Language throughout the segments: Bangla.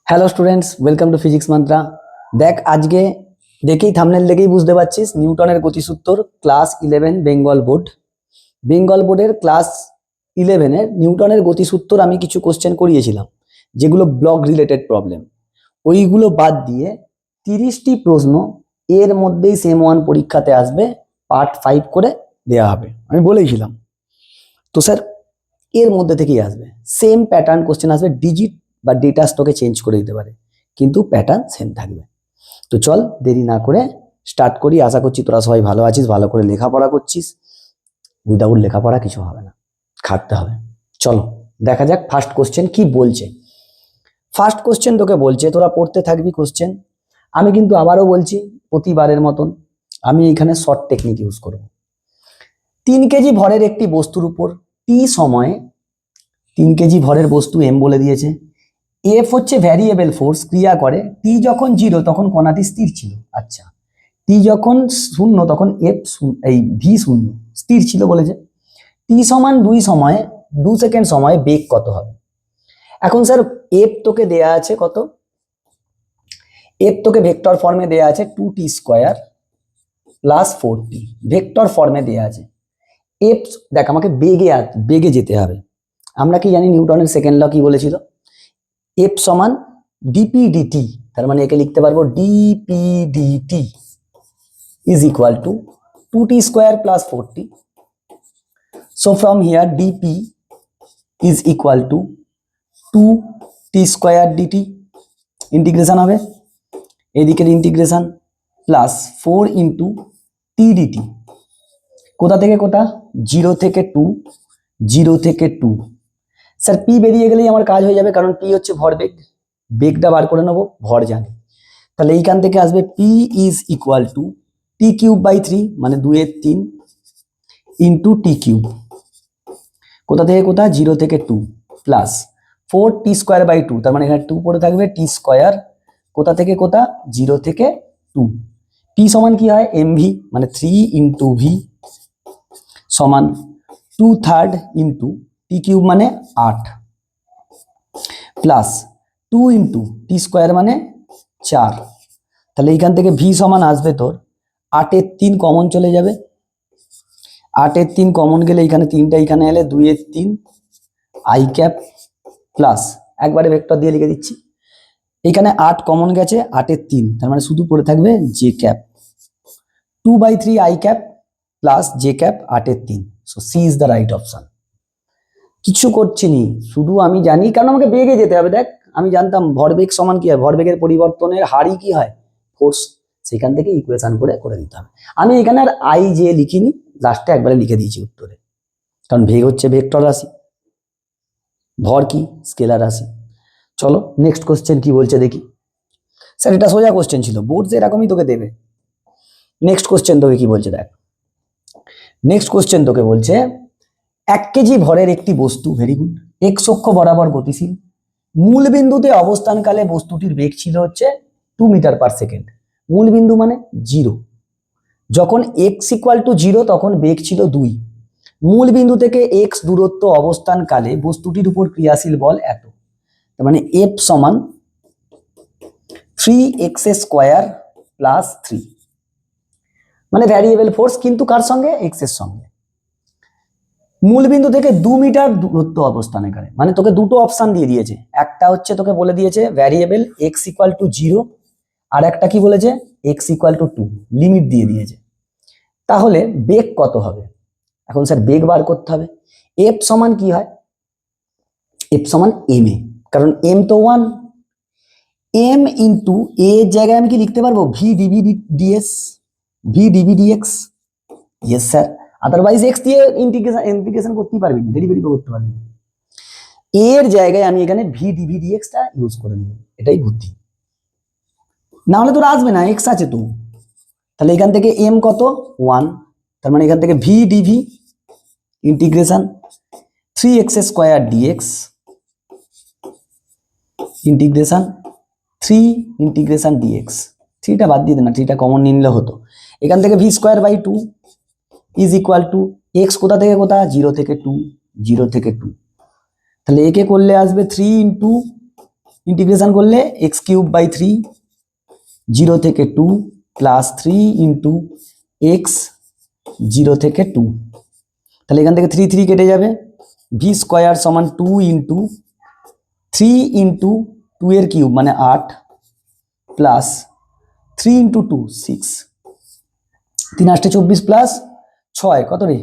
Hello students, welcome to physics mantra. দেখ, আজকে দেখেই থাম্বনেল দেখেই বুঝতে পারছিস নিউটনের গতিসূত্র ক্লাস 11 বেঙ্গল বোর্ডের ক্লাস 11-এর নিউটনের গতিসূত্র আমি কিছু কোশ্চেন করিয়েছিলাম, যেগুলো ব্লক রিলেটেড প্রবলেম। ওইগুলো বাদ দিয়ে 30টি প্রশ্ন এর মধ্যেই সেম ওয়ান পরীক্ষাতে আসবে, পার্ট 5 করে দেওয়া হবে, আমি বলেইছিলাম। তো স্যার, এর মধ্যে থেকেই আসবে, সেম প্যাটার্ন কোশ্চেন আসবে, ডিজিট বা ডেটা স্টকে চেঞ্জ করে দিতে পারে, কিন্তু প্যাটার্ন সেম থাকবে। তো চল দেরি না করে স্টার্ট করি। আশা করছি তোরা সবাই ভালো আছিস, ভালো করে লেখাপড়া করছিস। উইদাউট লেখাপড়া কিছু হবে না, খাটতে হবে। চলো দেখা যাক ফার্স্ট কোশ্চেন কি বলছে। ফার্স্ট কোশ্চেন তোকে বলছে, তোরা পড়তে থাকবি কোশ্চেন। আমি কিন্তু আবারও বলছি, প্রতিবারের মতন আমি এখানে শর্ট টেকনিক ইউজ করব। 3 কেজি ভরের একটি বস্তুর উপর টি সময়ে 3 কেজি ভরের বস্তু এম বলে দিয়েছে। এফ হচ্ছে ভ্যারিয়েবল ফোর্স, ক্রিয়া করে। টি যখন 0 তখন কণাটি স্থির ছিল। আচ্ছা, টি যখন 0 তখন এফ এই ভি 0 স্থির ছিল বলেছে। টি সমান 2 সময়ে 2 সেকেন্ড সময়ে বেগ কত হবে? এখন স্যার, এফ তোকে দেয়া আছে কত? এফ তোকে ভেক্টর ফর্মে দেয়া আছে 2t² প্লাস 4t, ভেক্টর ফর্মে দেয়া আছে। এফ দেখ, আমাকে বেগে যেতে হবে। আমরা কি জানি নিউটনের সেকেন্ড ল কি বলেছিল? এফ সমান ডিপি ডিটি, তার মানে একে লিখতে পারবো DP DT is equal to 2t² plus 4t। So from here DP is equal to 2t² DT, integration হবে, এদিকের integration plus 4 into T DT. কোথা থেকে কোথা? 0 থেকে 2, 0 থেকে 2। স্যার, পি বেরিয়ে গেলেই আমার কাজ হয়ে যাবে, কারণ পি হচ্ছে ভরবেগ। বেগটা বার করে নেবো, ভর জানি। তাহলে এইখান থেকে আসবে P is equal two t³/3, মানে 2/3 ইন্টু t³ কোথা থেকে কোথা? 0 থেকে 2 প্লাস 4t²/2, তার মানে এখানে 2 পড়ে থাকবে, t² কোথা থেকে কোথা? 0 থেকে 2। টি সমান কি হয়? mv, মানে 3 ইন্টু ভি সমান 2/3 ইন্টু t³ মানে 8 প্লাস 2 ইন্টু t² মানে 4। তাহলে এইখান থেকে ভি সমান আসবে তোর 8-এর 3 কমন চলে যাবে। 8-এর 3 কমন গেলে এখানে 3টা এখানে এলে 2/3 আই ক্যাপ প্লাস, একবারে ভেক্টর দিয়ে লিখে দিচ্ছি, এখানে 8 কমন গেছে, 8-এর 3, তার মানে শুধু পড়ে থাকবে J cap 2/3 I cap plus J cap 8-এর 3। So C is the right option. কিছু করছি নি, শুধু আমি জানি, কারণ আমাকে বেগে যেতে হবে। দেখ, আমি জানতাম ভরবেগ সমান কি হয়, ভরবেগের পরিবর্তনের হারই কি হয়? ফোর্স। সেখান থেকে ইকুয়েশন করে দিতে হবে। আমি এখানে আর আই জে লিখিনি, লাস্টে একবারে লিখে দিয়েছি উত্তরে, কারণ বেগ হচ্ছে ভেক্টর রাশি, ভর কি স্কেলার রাশি। চলো নেক্সট কোশ্চেন কি বলছে দেখি। স্যার, এটা সোজা কোশ্চেন ছিল, বোর্ড এরকমই তোকে দেবে। নেক্সট কোশ্চেন তোকে কি বলছে দেখ। নেক্সট কোশ্চেন তোকে বলছে 1 কেজি ভরের একটি বস্তু, ভেরি গুড, এক্স অক্ষ বরাবর গতিশীল। মূল বিন্দুতে অবস্থানকালে বস্তুটির বেগ ছিল হচ্ছে 2 মিটার পার সেকেন্ড। মূল বিন্দু মানে 0। যখন x = 0 তখন বেগ ছিল 2। মূল বিন্দু থেকে x দূরত্ব অবস্থানকালে বস্তুটির উপর ক্রিয়াশীল বল এত। তার মানে F সমান 3x² প্লাস 3, মানে ভ্যারিয়েবল ফোর্স, কিন্তু কার সঙ্গে? x এর সঙ্গে। মূল বিন্দু থেকে 2 মিটার দূরত্ব অবস্থানকালে, মানে তোকে দুটো অপশন দিয়ে দিয়েছে। একটা হচ্ছে তোকে বলে দিয়েছে ভ্যারিয়েবল x = 0, আর একটা কি বলেছে? x = 2, লিমিট দিয়ে দিয়েছে। তাহলে বেগ কত হবে? এখন স্যার বেগ বার করতে হবে। F সমান কি হয়? F সমান m এ, কারণ m তো 1। m ইন্টু a এর জায়গায় আমি কি লিখতে পারবো? v dv ds, v dv dx। Yes sir, otherwise x দিয়ে ইন্টিগ্রেশন করতেই পারবি, ডেরিভেটিভ করতে পারবি। এর জায়গায় আমি এখানে v dv dx টা ইউজ করে নিব, এটাই বুদ্ধি। না হলে তোর আসবে না, x আছে তো। তাহলে এখান থেকে m কত? 1, তার মানে এখান থেকে v dv integration 3x² dx integration 3 integration dx। 3টা বাদ দিয়ে দেন না, 3টা কমন নিলে হতো। এখান থেকে v²/2 is equal two x কোথা থেকে কোথা? 0 থেকে 2, 0 থেকে 2। তাহলে একে করলে আসবে 3 ইন্টিগ্রেশন করলে এক্স কিউব বাই 3 0 থেকে 2 প্লাস 3 ইন্টু এক্স 0 থেকে 2। তাহলে এখান থেকে 3 3 কেটে যাবে, ভি স্কোয়ার সমান 2 ইন্টু 3 ইন্টু 2 এর কিউব মানে 8 প্লাস 3 ইন্টু 2 6, 3 8 24 প্লাস 6 কত রে,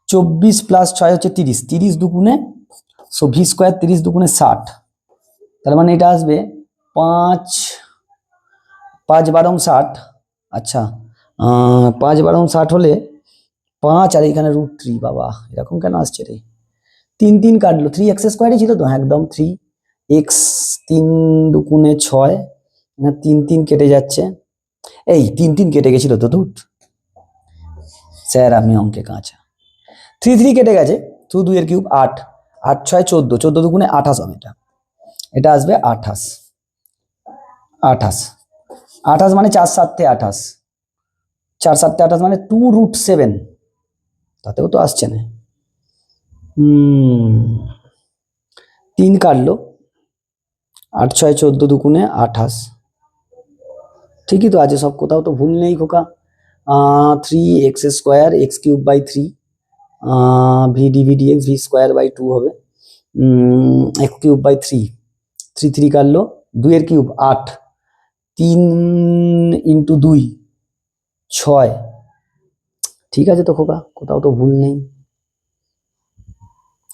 24 প্লাস 6 হচ্ছে 30, 30 দুগুণে সো ভি স্কোয়ার 30 দুগুণে 60, তার মানে এটা আসবে 5 5 12 60। আচ্ছা 5 12 60 হলে 5 আর এখানে √3, বাবা এরকম কেন আসছে রে, 3 3 কাটলো, 3x স্কোয়ারই ছিল তো, একদম 3x 3 দুগুণে 6, 3 3 কেটে যাচ্ছে, এই 3 3 কেটে গেছিল তো ধুত, স্যার আমি অঙ্কে কাঁচা, 3 3 কেটে গেছে, 2 এর কিউব 8, 8 6 14, 14 দুগুণে 28 হবে, এটা আসবে 28, 28 28 মানে 4 7 28, 4 7 28 মানে 2√7, তাতেও তো আসছে না, 3 কাটলো, 8 6 14 দুগুণে 28, ঠিকই তো আছে সব, কোথাও তো ভুল নেই খোকা। 3x square X cube by 3 V DV DX V square by 2 হবে, এক্স কিউব বাই 3, 3 3 কাটলো, 2 এর কিউব 8, 3 ইন্টু 2 6, ঠিক আছে তো খোকা, কোথাও তো ভুল নেই,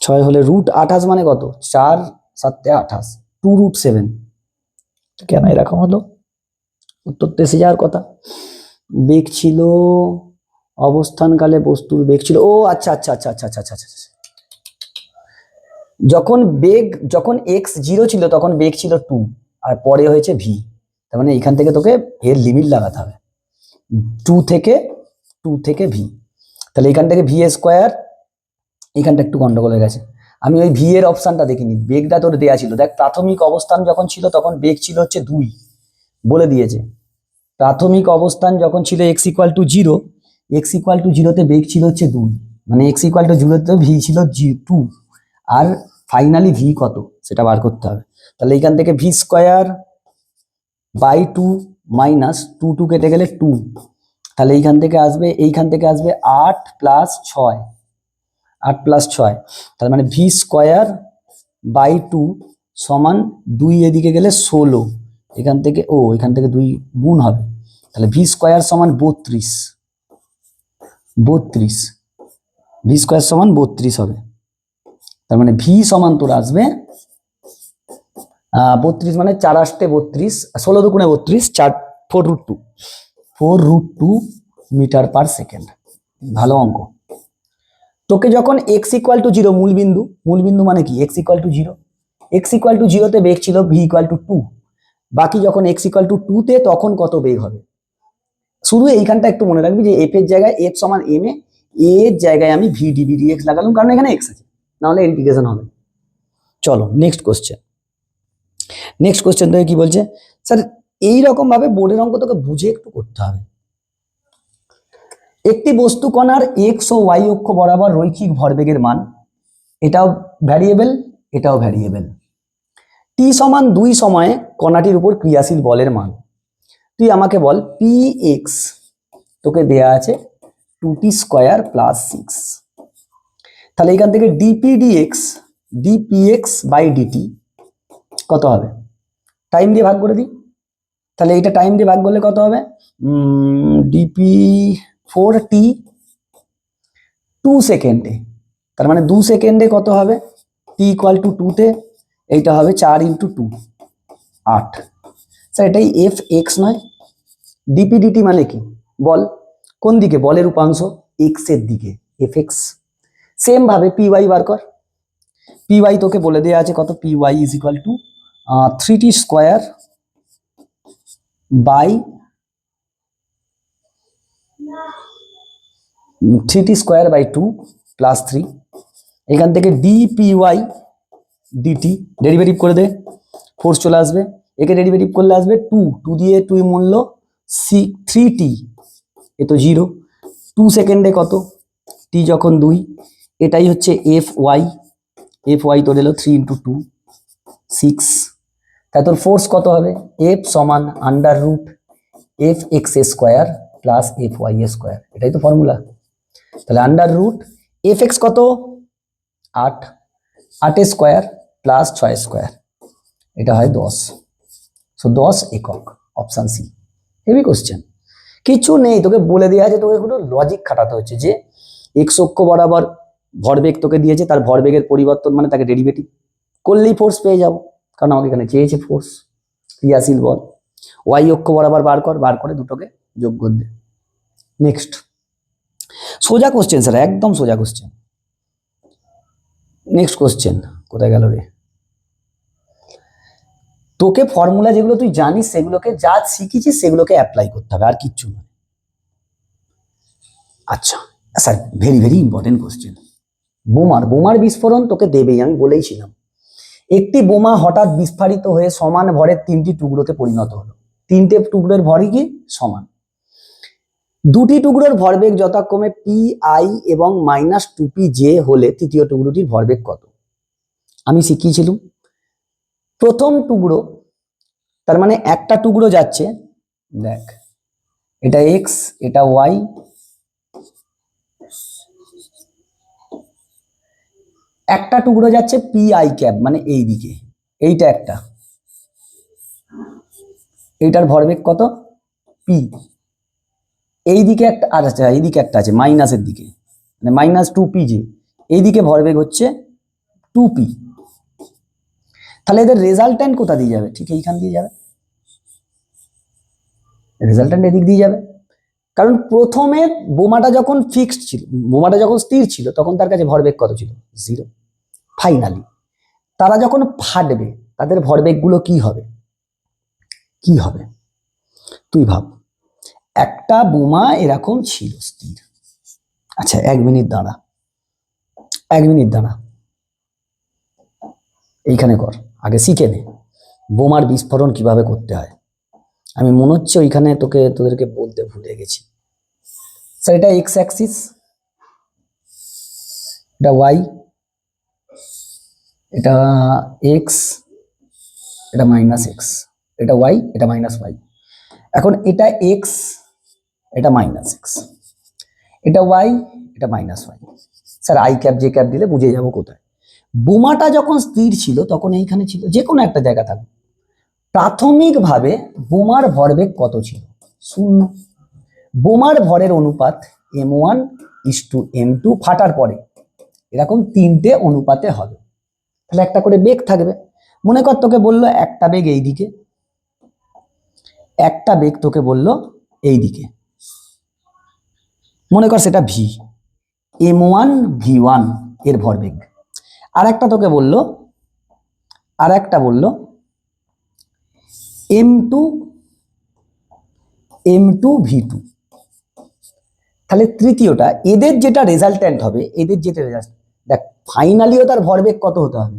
6 হলে √28 মানে কত, 4 7 28, 2√7, কেন এরকম হলো, উত্তর তো এসে যাওয়ার কথা। বেগ ছিল অবস্থানকালে বস্তুর বেগ ছিল, ও আচ্ছা আচ্ছা আচ্ছা আচ্ছা আচ্ছা আচ্ছা, যখন x 0 ছিল তখন বেগ ছিল 2 আর পরে হয়েছে v, তার মানে এখান থেকে তোকে এর লিমিট লাগাতে হবে 2 থেকে v, তাহলে এখান থেকে v স্কোয়ার, এখানটা একটু গন্ডগোল হয়ে গেছে, আমি ওই v এর অপশনটা দেখিনি, বেগটা তোর দেয়া ছিল, দেখ প্রাথমিক অবস্থান যখন ছিল তখন বেগ ছিল হচ্ছে 2, বলে দিয়েছে প্রাথমিক অবস্থান যখন ছিল x = 0, x = 0 তে বেগ ছিল হচ্ছে 2, মানে x = 0 তে v ছিল 2, আর ফাইনালি v কত সেটা বার করতে হবে, তাহলে এখান থেকে v স্কোয়ার বাই 2 মাইনাস 2 2 কেটে গেলে 2, তাহলে এইখান থেকে আসবে 8 প্লাস 6, 8 প্লাস 6, তার মানে ভি স্কোয়ার বাই 2 সমান 2 এদিকে গেলে 16, এখান থেকে 2 গুণ হবে, তাহলে ভি স্কোয়ার সমান 32, ভি স্কোয়ার সমান 32 হবে, তার মানে ভি সমান তোর আসবে 32 মানে 4 8 32, 16 দুগুণে 32, 4√2 মিটার পার সেকেন্ড, ভালো অঙ্ক। তোকে যখন x = 0 মূলবিন্দু মানে কি, x = 0, x = 0 তে বেগ ছিল v = 2, বাকি যখন x = 2 তে তখন কত বেগ হবে, শুধু এইখানটা একটু মনে রাখবি যে f এর জায়গায় f সমান m এ, এর জায়গায় আমি v dv dx লাগালাম কারণ এখানে x আছে, নাহলে ইন্টিগ্রেশন হবে। চলো নেক্সট কোশ্চেন তোকে কি বলছে, স্যার এইরকম ভাবে বোর্ডের অঙ্ক তোকে বুঝে একটু করতে হবে। একটি বস্তু কণার x ও y অক্ষ বরাবর রৈখিক ভরবেগের মান, এটাও ভ্যারিয়েবল এটাও ভ্যারিয়েবল, t সমান 2 সময়ে কণাটির উপর ক্রিয়াশীল বলের মান, তুই আমাকে বল px, তোকে দেয়া আছে 2t স্কয়ার প্লাস 6, তাহলে এখান থেকে dp dpx বাই dt কত হবে, টাইম দিয়ে ভাগ করে দিই, তাহলে এটা টাইম দিয়ে ভাগ করলে কত হবে, dp 4t 2 সেকেন্ডে, তার মানে 2 সেকেন্ডে কত হবে, t = 2 তে এইটা হবে 4 × 2 8, স্যার এটাই fx নয়, dp dt মানে কি বল, কোন দিকে, বলের উপাংশ x এর দিকে fx, সেম ভাবে py বার কর, py তোকে বলে দেয়া আছে কত, py = 3t square by 2 plus 3, এখান থেকে dpy dt ডেরিভেটিভ করে দে, ফোর্স চলে আসবে, একে ডেরিভেটিভ করলে আসবে 2 দিয়ে 2 মূল্য 3t, এ তো 0, 2 সেকেন্ডে কত, t যখন 2, এটাই হচ্ছে fy তো এলো 3 × 2 6, তাই তোর ফোর্স কত হবে? এফ সমান under root F X square plus F Y square, এটাই তো ফর্মুলা। তাহলে আন্ডার রুট এফ এক্স কত? 8, 8 স্কোয়ার প্লাস 6 স্কোয়ার, এটা হয় 10। সো 10 একক, অপশান সি। হেভি কোশ্চেন, কিছু নেই, তোকে বলে দেওয়া আছে, তোকে কোনো লজিক খাটাতে হচ্ছে যে এক্স অক্ষ বরাবর ভরবেগ তোকে দিয়েছে, তার ভরবেগের পরিবর্তন মানে তাকে ডেরিভেটিভ করলেই ফোর্স পেয়ে যাবো, কারণ আমাকে এখানে চেয়েছে ফোর্স, ক্রিয়াশীল বল। ওয়াই অক্ষ বরাবর বার করে দুটোকে যোগ করে দে। নেক্সট সোজা কোশ্চেন স্যার, একদম সোজা কোশ্চেন। নেক্সট কোশ্চেন, কোথায় গেল রে? তোকে ফর্মুলা যেগুলো তুই জানিস সেগুলোকে, যা শিখেছিস সেগুলোকে অ্যাপ্লাই করতে হবে, আর কিচ্ছু নয়। আচ্ছা sir, very very important question. বোমার বিস্ফোরণ তোকে দেবেই, আমি বলেইছিলাম। একটি বোমা হঠাৎ বিস্ফোরিত হয়ে সমান ভরের 3টি টুকরোতে পরিণত হলো। 3টে টুকরোর ভরই কি সমান। দুটি টুকরোর ভরবেগ যথাক্রমে পি আই এবং -2p জে হলে তৃতীয় টুকরোটির ভরবেগ কত? আমি শিখিয়েছিলাম প্রথম টুকরো, তার মানে একটা টুকরো যাচ্ছে, দেখ এটা এক্স এটা ওয়াই, একটা টুকরো যাচ্ছে পি আই ক্যাপ মানে এই দিকে, এইটা একটা, এইটার ভরবেগ কত? পি। এইদিকে একটা, আচ্ছা এইদিকে একটা আছে মাইনাসের দিকে, মানে -2p যে, এইদিকে ভরবেগ হচ্ছে 2p। তাহলে এদের রেজাল্ট্যান্ট কোথা দিয়ে যাবে? ঠিক এইখান দিয়ে যাবে, রেজাল্ট্যান্ট এদিক দিয়ে যাবে। কারণ প্রথমে বোমাটা যখন ফিক্সড ছিল, বোমাটা যখন স্থির ছিল, তখন তার কাছে ভরবেগ কত ছিল? 0। ফাইনালি তারা যখন ফাটবে তাদের ভরবেগগুলো কি হবে? কি হবে তুই ভাব। একটা বোমা এরকম ছিল স্থির, আচ্ছা 1 মিনিট দাঁড়া, 1 মিনিট দাঁড়া, এইখানে কর, আগে শিখে নে বোমার বিস্ফোরণ কিভাবে করতে হয়। আমি মনে হচ্ছে ওইখানে তোদেরকে বলতে ভুলে গেছি। স্যার এটা এক্স অ্যাক্সিস, এটা ওয়াই, এটা এক্স, এটা -x, এটা ওয়াই, এটা -y। এখন এটা এক্স, এটা -x, এটা ওয়াই, এটা -y। Sir I cap J cap দিলে বুঝে যাবো কোথায়। বোমাটা যখন স্থির ছিল তখন এইখানে ছিল, যে কোনো একটা জায়গা থাকবে। প্রাথমিকভাবে বোমার ভরবেগ কত ছিল? 0। বোমার ভরের অনুপাত m1:m2, ফাটার পরে এরকম 3টে অনুপাতে হবে, তাহলে একটা করে বেগ থাকবে। মনে কর তোকে বললো একটা বেগ এইদিকে, একটা বেগ তোকে বললো এইদিকে, মনে কর সেটা ভি, m1 v1 এর ভরবেগ। আর একটা তোকে বললো, আর একটা বললো m2 v2। তাহলে তৃতীয়টা, এদের যেটা রেজাল্ট্যান্ট হবে, এদের যেটা রেজাল্ট, দেখ ফাইনালিও তার ভরবেগ কত হতে হবে?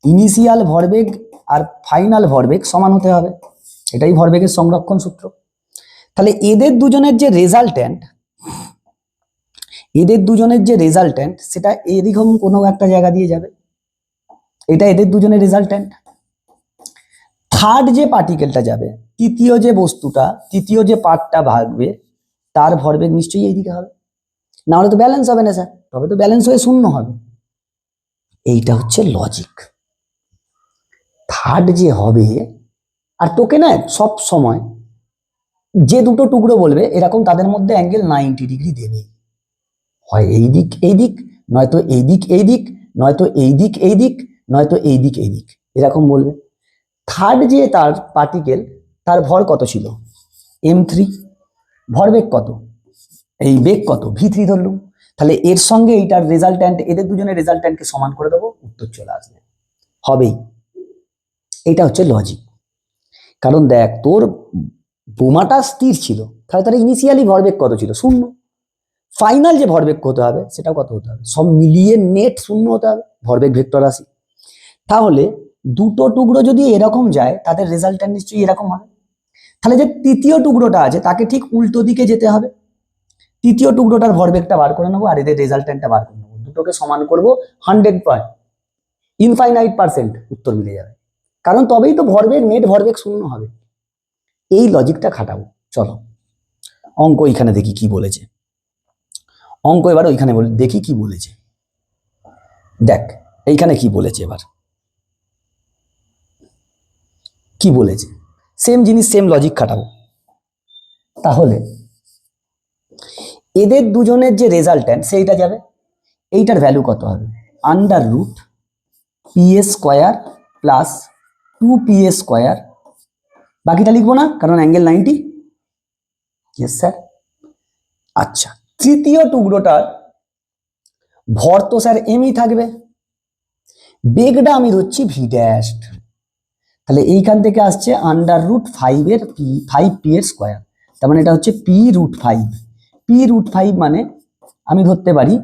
ইনিশিয়াল ভরবেগ আর ফাইনাল ভরবেগ সমান হতে হবে, এটাই ভরবেগের সংরক্ষণ সূত্র। তাহলে এদের দুজনের যে রেজাল্ট্যান্ট, সেটা এরকম কোনো একটা জায়গা দিয়ে যাবে, এটা এদের দুজনের রেজাল্ট্যান্ট। থার্ড যে পার্টিকেলটা যাবে, তৃতীয় যে বস্তুটা, তৃতীয় যে পার্টটা ভাগবে, তার ভরবেগ নিশ্চয়ই এইদিকে হবে, না হলে তো ব্যালেন্স হবে না স্যার, তবে তো ব্যালেন্স হয়ে 0 হবে। এইটা হচ্ছে লজিক। থার্ড যে হবে, আর তোকে না সব সময় যে দুটো টুকরো বলবে এরকম তাদের মধ্যে অ্যাঙ্গেল 90 ডিগ্রি দেবে, হয় এই দিক, নয়তো এই দিক, নয়তো এই দিক, নয়তো এই দিক, এরকম বলবে। থার্ড যে তার পার্টিকেল, তার ভর কত ছিল? m3, ভরবেগ কত? এই বেগ কত? v3 ধরলুম। তাহলে এর সঙ্গে এইটার রেজাল্ট্যান্ট, এদের দুজনের রেজাল্ট্যান্টকে সমান করে দেবো, উত্তর চলে আসবে, হবেই। এটা হচ্ছে লজিক। কারণ দেখ তোর বোমাটা স্থির ছিল, তাহলে তার ইনিশিয়ালি ভরবেগ কত ছিল? 0। ফাইনাল যে ভরবেগ কত হবে সেটাও কত হতে হবে? সব মিলিয়ে নেট 0 হতে হবে, ভরবেগ ভেক্টর রাশি। তাহলে দুটো টুকরো যদি এরকম যায় তাদের রেজাল্ট্যান্ট নিশ্চয়ই এরকম হবে। তাহলে যে তৃতীয় টুকরোটা আছে তাকে ঠিক উল্টো দিকে যেতে হবে, তৃতীয় টুকরোটার ভরবেগটা বার করে নেবো আর এদের রেজাল্ট্যান্টটা বার করে নেবো, দুটোকে সমান করবো, 100%, ইনফাইনাইট %, উত্তর মিলে যাবে। কারণ তবেই তো ভরবেগ নেট ভরবেগ শূন্য হবে। এই লজিকটা খাটাবো। চলো অঙ্ক এখানে দেখি কি বলেছে। অঙ্ক এবার ওইখানে দেখি কি বলেছে। দেখ এইখানে কি বলেছে, এবার কি বলেছে, সেম জিনিস সেম লজিক খাটাবো। তাহলে এদের দুজনের যে রেজাল্ট্যান্ট সেইটা যাবে, এইটার ভ্যালু কত হবে, under root P A square plus 2pa square, বাকিটা লিখবো না কারণ অ্যাঙ্গেল 90। Yes sir. আচ্ছা, তৃতীয় টুকরোটার ভর তো স্যার এমই থাকবে, বেগটা আমি ধরছি ভি ড্যাশ, তাহলে এইখান থেকে আসছে আন্ডার রুট 5p এর স্কোয়ার, তার মানে এটা হচ্ছে p√5। p√5 মানে আমি ধরতে পারি,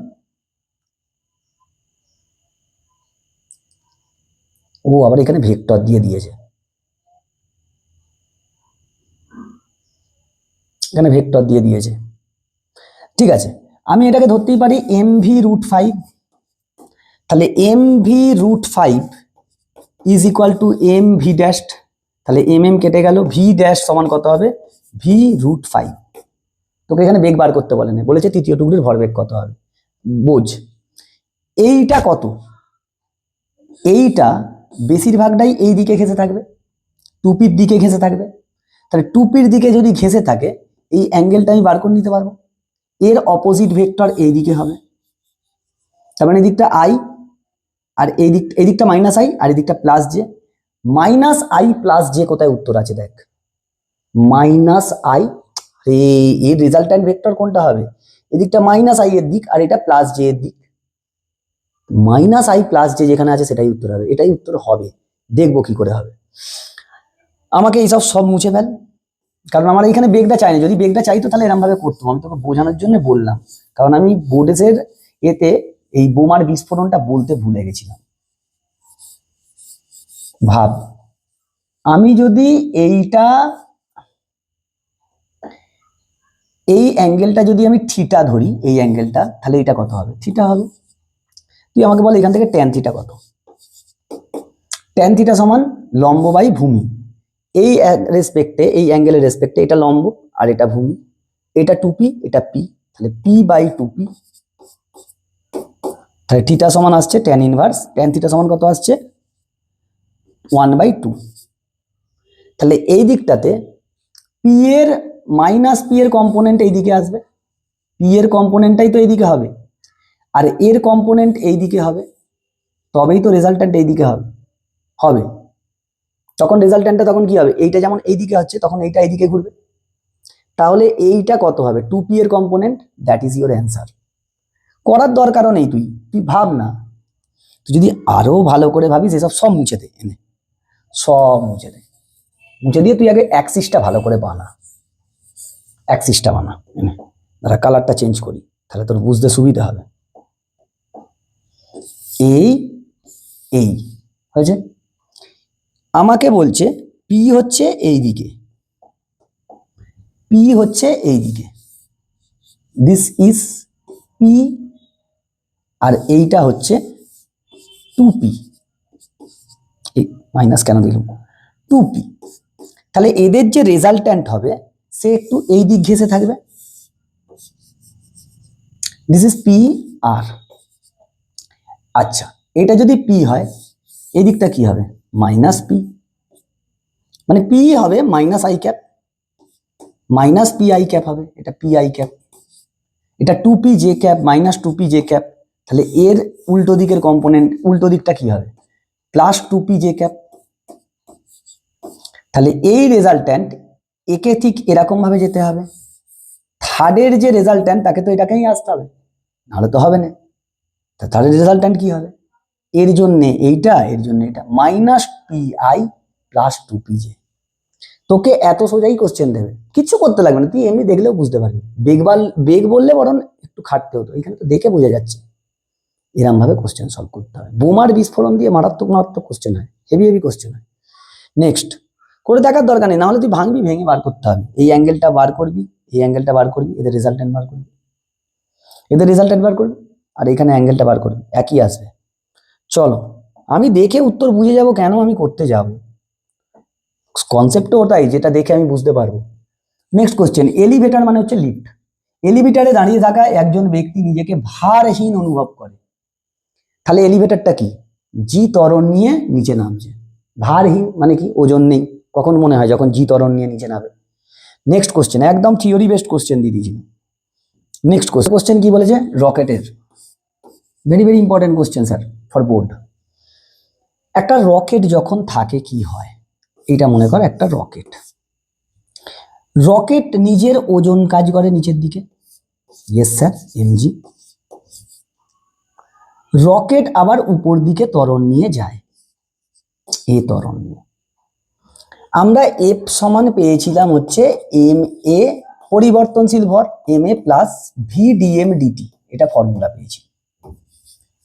ও আবার এখানে ভেক্টর দিয়ে দিয়েছে, এখানে ভেক্টর দিয়ে দিয়েছে, ঠিক আছে, আমি এটাকে ধরতেই পারি mv√5। তাহলে mv√5 is equal two mv dash, তাহলে কেটে গেল, ভি ড্যাশ সমান কত হবে, v√5। তোকে এখানে বেগ বার করতে বলেনি, বলেছে তৃতীয় টুকরির ভরবেগ কত হবে। বোঝ এইটা কত, এইটা বেশিরভাগটাই এই দিকে ঘেঁষে থাকবে, টুপির দিকে ঘেঁষে থাকবে। তাহলে টুপির দিকে যদি ঘেঁষে থাকে, এই অ্যাঙ্গেলটা আমি বার করে নিতে পারবো, এর অপোজিট ভেক্টর এই দিকে হবে, তার মানে এদিকটা আই, আর এই দিকটা মাইনাস আই, আর এদিকটা plus J. Minus I plus J কোথায় উত্তর আছে দেখ, মাইনাস আই, এর রেজাল্ট্যান্ট ভেক্টর কোনটা হবে, এদিকটা মাইনাস আই এর দিক আর এটা প্লাস জে এর দিক, মাইনাস আই প্লাস জে যেখানে আছে সেটাই উত্তর হবে, এটাই উত্তর হবে। দেখবো কি করে হবে, আমাকে এইসব সব মুছে ফেল, কারণ আমার এখানে বেগটা চাই না, যদি বেগটা চাইতো তাহলে এরকম ভাবে করতাম, আমি তোকে বোঝানোর জন্য বললাম, কারণ আমি বোর্ডের এতে এই বোমার বিস্ফোরণটা বলতে ভুলে গেছিলাম। ভাব, আমি যদি এইটা, এই অ্যাঙ্গেলটা যদি আমি থিটা ধরি, এই অ্যাঙ্গেলটা, তাহলে এটা কত হবে, থিটা হবে। তুই আমাকে বল এখান থেকে ট্যান থিটা কত, ট্যান থিটা সমান লম্ব বাই ভূমি, এই রেসপেক্টে, এই অ্যাঙ্গেলের রেসপেক্টে এটা লম্ব আর এটা ভূমি, এটা 2p এটা p, তাহলে p/2p, তাহলে থিটা সমান আসছে ট্যান ইনভার্স, ট্যান থিটা সমান কত আসছে 1/2। তাহলে এই দিকটাতে p এর মাইনাস p এর কম্পোনেন্ট এইদিকে আসবে, p এর কম্পোনেন্টটাই তো এইদিকে হবে, আর এর কম্পোনেন্ট এইদিকে হবে, তবেই তো রেজাল্ট্যান্ট এইদিকে হবে হবে তখন রেজাল্ট্যান্টটা তখন কি হবে, এইটা যেমন এইদিকে হচ্ছে তখন এইটা এইদিকে ঘুরবে, তাহলে এইটা কত হবে 2p এর component, that is your answer. করার দরকারও নেই, তুই তুই ভাব না, তুই যদি আরো ভালো করে ভাবিস এসব সব মুছে দে, এনে সব মুছে দে, মুছে দিয়ে তুই আগে অ্যাক্সিসটা ভালো করে বানা, অ্যাক্সিসটা বানা, এনে দাঁড়া কালারটা চেঞ্জ করি, তাহলে তোর বুঝতে সুবিধা হবে। এই এই হয়েছে, আমাকে বলছে পি হচ্ছে এই দিকে, পি হচ্ছে এই দিকে, দিস ইজ পি, আর এইটা হচ্ছে 2p, এই মাইনাস কেন দিলাম, 2p। তাহলে এদের যে রেজাল্ট্যান্ট হবে সে একটু এই দিক ঘেঁষে থাকবে, দিস ইজ পি আর। আচ্ছা, এটা যদি পি হয় এই দিকটা কি হবে, মাইনাস পি, মানে পি হবে minus I cap, minus P I cap হবে, এটা পি আই ক্যাপ, এটা 2p J cap minus 2p J cap, তাহলে এর উল্টো দিকের কম্পোনেন্ট, উল্টো দিকটা কি হবে, প্লাস 2p জে ক্যাপ। তাহলে এই রেজাল্ট্যান্ট একে ঠিক এরকম ভাবে যেতে হবে, থার্ডের যে রেজাল্ট্যান্ট তাকে তো এটাকেই আসতে হবে, নাহলে তো হবে না। থার্ডের রেজাল্ট্যান্ট কি হবে, এর জন্য এইটা, এর জন্য এটা, minus P I plus 2p J. তোকে এত সোজাই কোশ্চেন দেবে, কিচ্ছু করতে লাগবে না, তুই এমনি দেখলেও বুঝতে পারবি, বেগ বললে বরং একটু খাটতে হতো, এখানে তো দেখে বোঝা যাচ্ছে। এরম ভাবে কোশ্চেন সলভ করতে হবে, বোমার বিস্ফোরণ দিয়ে মারাত্মক মারাত্মক কোশ্চেন হয়, হেভি হেভি কোশ্চেন হয়। নেক্সট করে দেখার দরকার নেই, নাহলে তুই ভাঙবি, ভেঙে বার করতে হবে, এই অ্যাঙ্গেলটা বার করবি, এই অ্যাঙ্গেলটা বার করবি, এদের রেজাল্ট্যান্ট বার করবি, এদের রেজাল্ট্যান্ট বার করবি, আর এখানে অ্যাঙ্গেলটা বার করবি, একই আসবে। চলো আমি দেখে উত্তর বুঝে যাব, কেন আমি করতে যাব, কনসেপ্টও ওটাই, যেটা দেখে আমি বুঝতে পারবো। নেক্সট কোশ্চেন, এলিভেটর মানে হচ্ছে লিফট। এলিভেটরে দাঁড়িয়ে থাকা একজন ব্যক্তি নিজেকে ভারহীন অনুভব করে, তাহলে এলিভেটরটা কি? জি ত্বরণ নিয়ে নিচে নামছে। ভারহীন মানে কি? ওজন নেই। কখন মনে হয়? যখন জি ত্বরণ নিয়ে নিচে নামে। নেক্সট কোশ্চেন, একদম থিওরি বেসড কোশ্চেন দিয়ে দিয়েছিল। নেক্সট কোশ্চেন কি বলেছে? রকেটের। Very very important question sir for board. একটা রকেট যখন থাকে কি হয়? এটা মনে কর একটা রকেট। রকেট নিজের ওজন কাজ করে নিচের দিকে, ইয়েস স্যার, এমজি। রকেট আবার উপর দিকে ত্বরণ নিয়ে যায়, এ ত্বরণ নিয়ে। আমরা এফ সমান পেয়েছিলাম হচ্ছে এম এ পরিবর্তনশীল ভর, M A plus V DM DT, এটা ফর্মুলা পেয়েছি।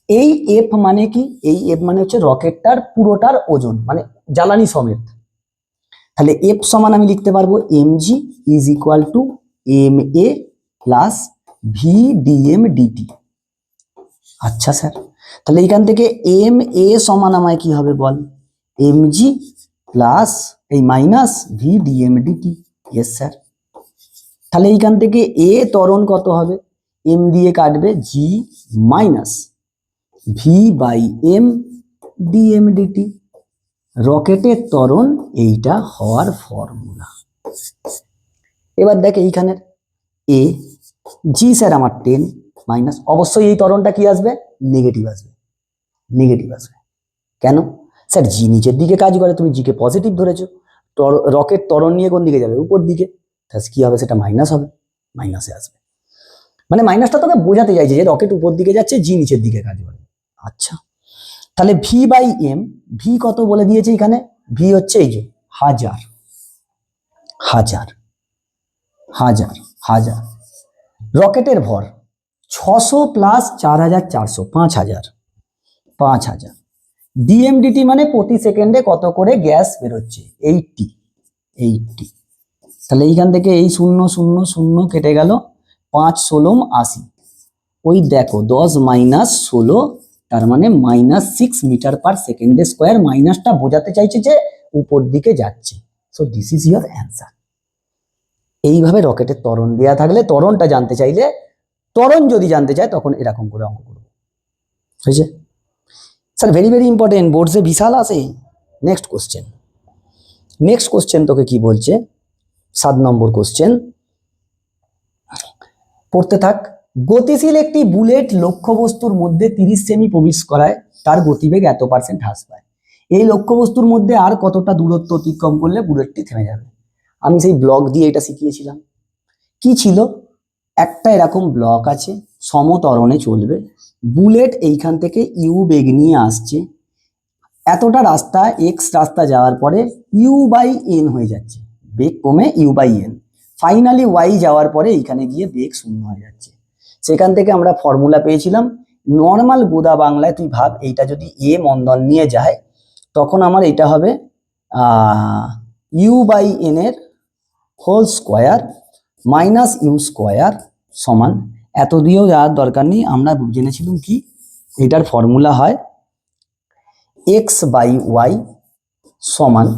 এই এফ মানে কি? এই এফ মানে হচ্ছে রকেটটার পুরোটার ওজন, মানে জ্বালানি সমেত। তাহলে এফ সমান আমি লিখতে পারবো MG is equal to M A plus V DM DT. আচ্ছা স্যার, তাহলে এখান থেকে এম এ সমান আমায় কি হবে বল? এমজি প্লাস এই minus V DM DT. Yes sir. তাহলে এইখান থেকে এ ত্বরণ কত হবে? এম দিয়ে কাটবে, G minus V by M dm dt. রকেটের ত্বরণ এইটা হওয়ার ফর্মুলা। এবার দেখ এইখানের এ জি স্যার আমার 10 মাইনাস, অবশ্যই এই ত্বরণটা কি আসবে? নেগেটিভ আসবে, নেগেটিভ আসবে। কেন? স্যার জি নিচের দিকে কাজ করে, তুমি জিকে পজিটিভ ধরেছো, রকেট ত্বরণ নিয়ে কোন দিকে যাবে? উপর দিকে, তাহলে কি হবে? সেটা মাইনাস হবে, মাইনাসে আসবে। মানে মাইনাসটা তোকে বোঝাতে চাইছে যে রকেট উপর দিকে যাচ্ছে, জি নিচের দিকে কাজ করে। আচ্ছা, তাহলে ভি বাই এম, ভি কত বলে দিয়েছে এখানে? ভি হচ্ছে এই যে 1000, হাজার হাজার হাজার। রকেটের ভর 600 প্লাস 4400, 5000, 5000। ডিএমডিটি মানে প্রতি সেকেন্ডে কত করে গ্যাস বেরোচ্ছে? 80, 80। তাহলে এইখান থেকে এই 0 0 0 কেটে গেল, 5 16 80। ওই দেখো 10 মাইনাস 16, তার মানে -6 মিটার পার সেকেন্ডে স্কোয়ার। মাইনাসটা বোঝাতে চাইছে যে উপর দিকে যাচ্ছে। So this is your answer. এইভাবে রকেটের ত্বরণ দেওয়া থাকলে, ত্বরণটা জানতে চাইলে, ত্বরণ যদি জানতে চায় তখন এরকম করে অঙ্ক করব। হয়েছে স্যার? ভেরি ভেরি ইম্পর্টেন্ট, বোর্ডসে বিশাল আসে। নেক্সট কোশ্চেন, নেক্সট কোশ্চেন তোকে কি বলছে? 7 নম্বর কোশ্চেন, পড়তে থাক। গতিশীল একটি বুলেট লক্ষ্যবস্তুর মধ্যে 30 সেমি প্রবেশ করায় তার গতিবেগ এত% হ্রাস পায়। এই লক্ষ্যবস্তুর মধ্যে আর কতটা দূরত্ব অতিক্রম করলে বুলেটটি থেমে যাবে? আমি সেই ব্লক দিয়ে এটা শিখিয়েছিলাম। কি ছিল? একটা এরকম ব্লক আছে, সমত্বরণে চলবে, বুলেট এইখান থেকে ইউ বেগ নিয়ে আসছে, এতটা রাস্তা এক্স রাস্তা যাওয়ার পরে ইউ বাই এন হয়ে যাচ্ছে, বেগ কমে U by N, finally Y যাওয়ার পরে এইখানে গিয়ে বেগ 0 হয়ে যাচ্ছে। সেখান থেকে আমরা ফর্মুলা পেয়েছিলাম, নর্মাল গোদা বাংলায় তুই ভাব, এইটা যদি এ মন্দন নিয়ে যায় তখন আমার এটা হবে ইউ বাই এন এর whole square minus U square সমান, এত দিয়েও যাওয়ার দরকার নেই, আমরা জেনেছিলাম কি এটার ফর্মুলা হয় এক্স বাই ওয়াই সমান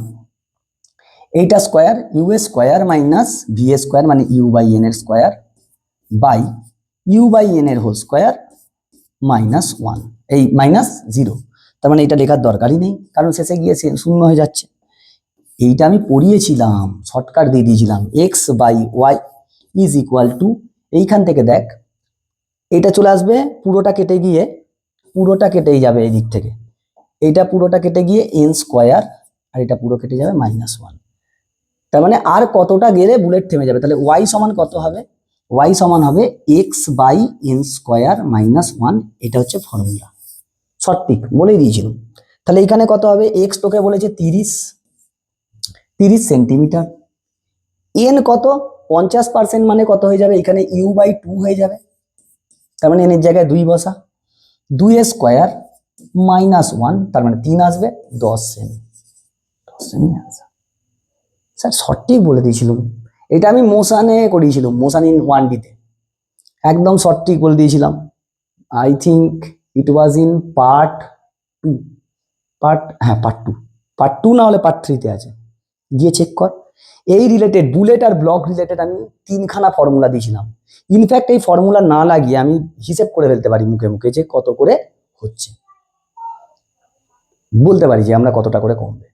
এইটা square U A square minus V A square, মানে ইউ বাই এন এর square by U by N এর হোল স্কোয়ার -1, এই -0। তার মানে এটা লেখার দরকারই নেই, কারণ শেষে গিয়ে 0 হয়ে যাচ্ছে। এইটা আমি পড়িয়েছিলাম, শর্টকাট দিয়ে দিয়েছিলাম, X by Y is equal to, এইখান থেকে দেখ এইটা চলে আসবে, পুরোটা কেটে গিয়ে, পুরোটা কেটেই যাবে এই দিক থেকে, এইটা পুরোটা কেটে গিয়ে এন স্কোয়ার, আর এটা পুরো কেটে যাবে -1। তার মানে আর কতটা গেলে বুলেট থেমে যাবে? তাহলে ওয়াই সমান কত হবে? ওয়াই সমান হবে এক্স বাই এন স্কোয়ার -1, এটা হচ্ছে ফর্মুলা। সঠিক বলেই দিয়েছিলাম। তাহলে এখানে কত হবে? এক্স তোকে বলেছে 30 সেন্টিমিটার, এন কত? 50%, মানে কত হয়ে যাবে? এখানে ইউ বাই 2 হয়ে যাবে, তার মানে এনের জায়গায় 2 বসা, 2 এর স্কোয়ার -1, তার মানে 3 আসবে, 10 সেমি, 10 সেমি আনসার। স্যার সঠিক বলে দিয়েছিলাম, এটা আমি মোশনে করিয়েছিলাম, মোশন ইন 1D-তে একদম সঠিক বলে দিয়েছিলাম। I think it was in part 2, part 2 না হলে পার্ট 3-তে আছে, গিয়ে চেক কর। এই রিলেটেড বুলেট আর ব্লক রিলেটেড আমি 3খানা ফর্মুলা দিয়েছিলাম। ইনফ্যাক্ট এই ফর্মুলা না লাগিয়ে আমি হিসেব করে ফেলতে পারি মুখে মুখে যে কত করে হচ্ছে, বলতে পারি যে আমরা কতটা করে কমবে।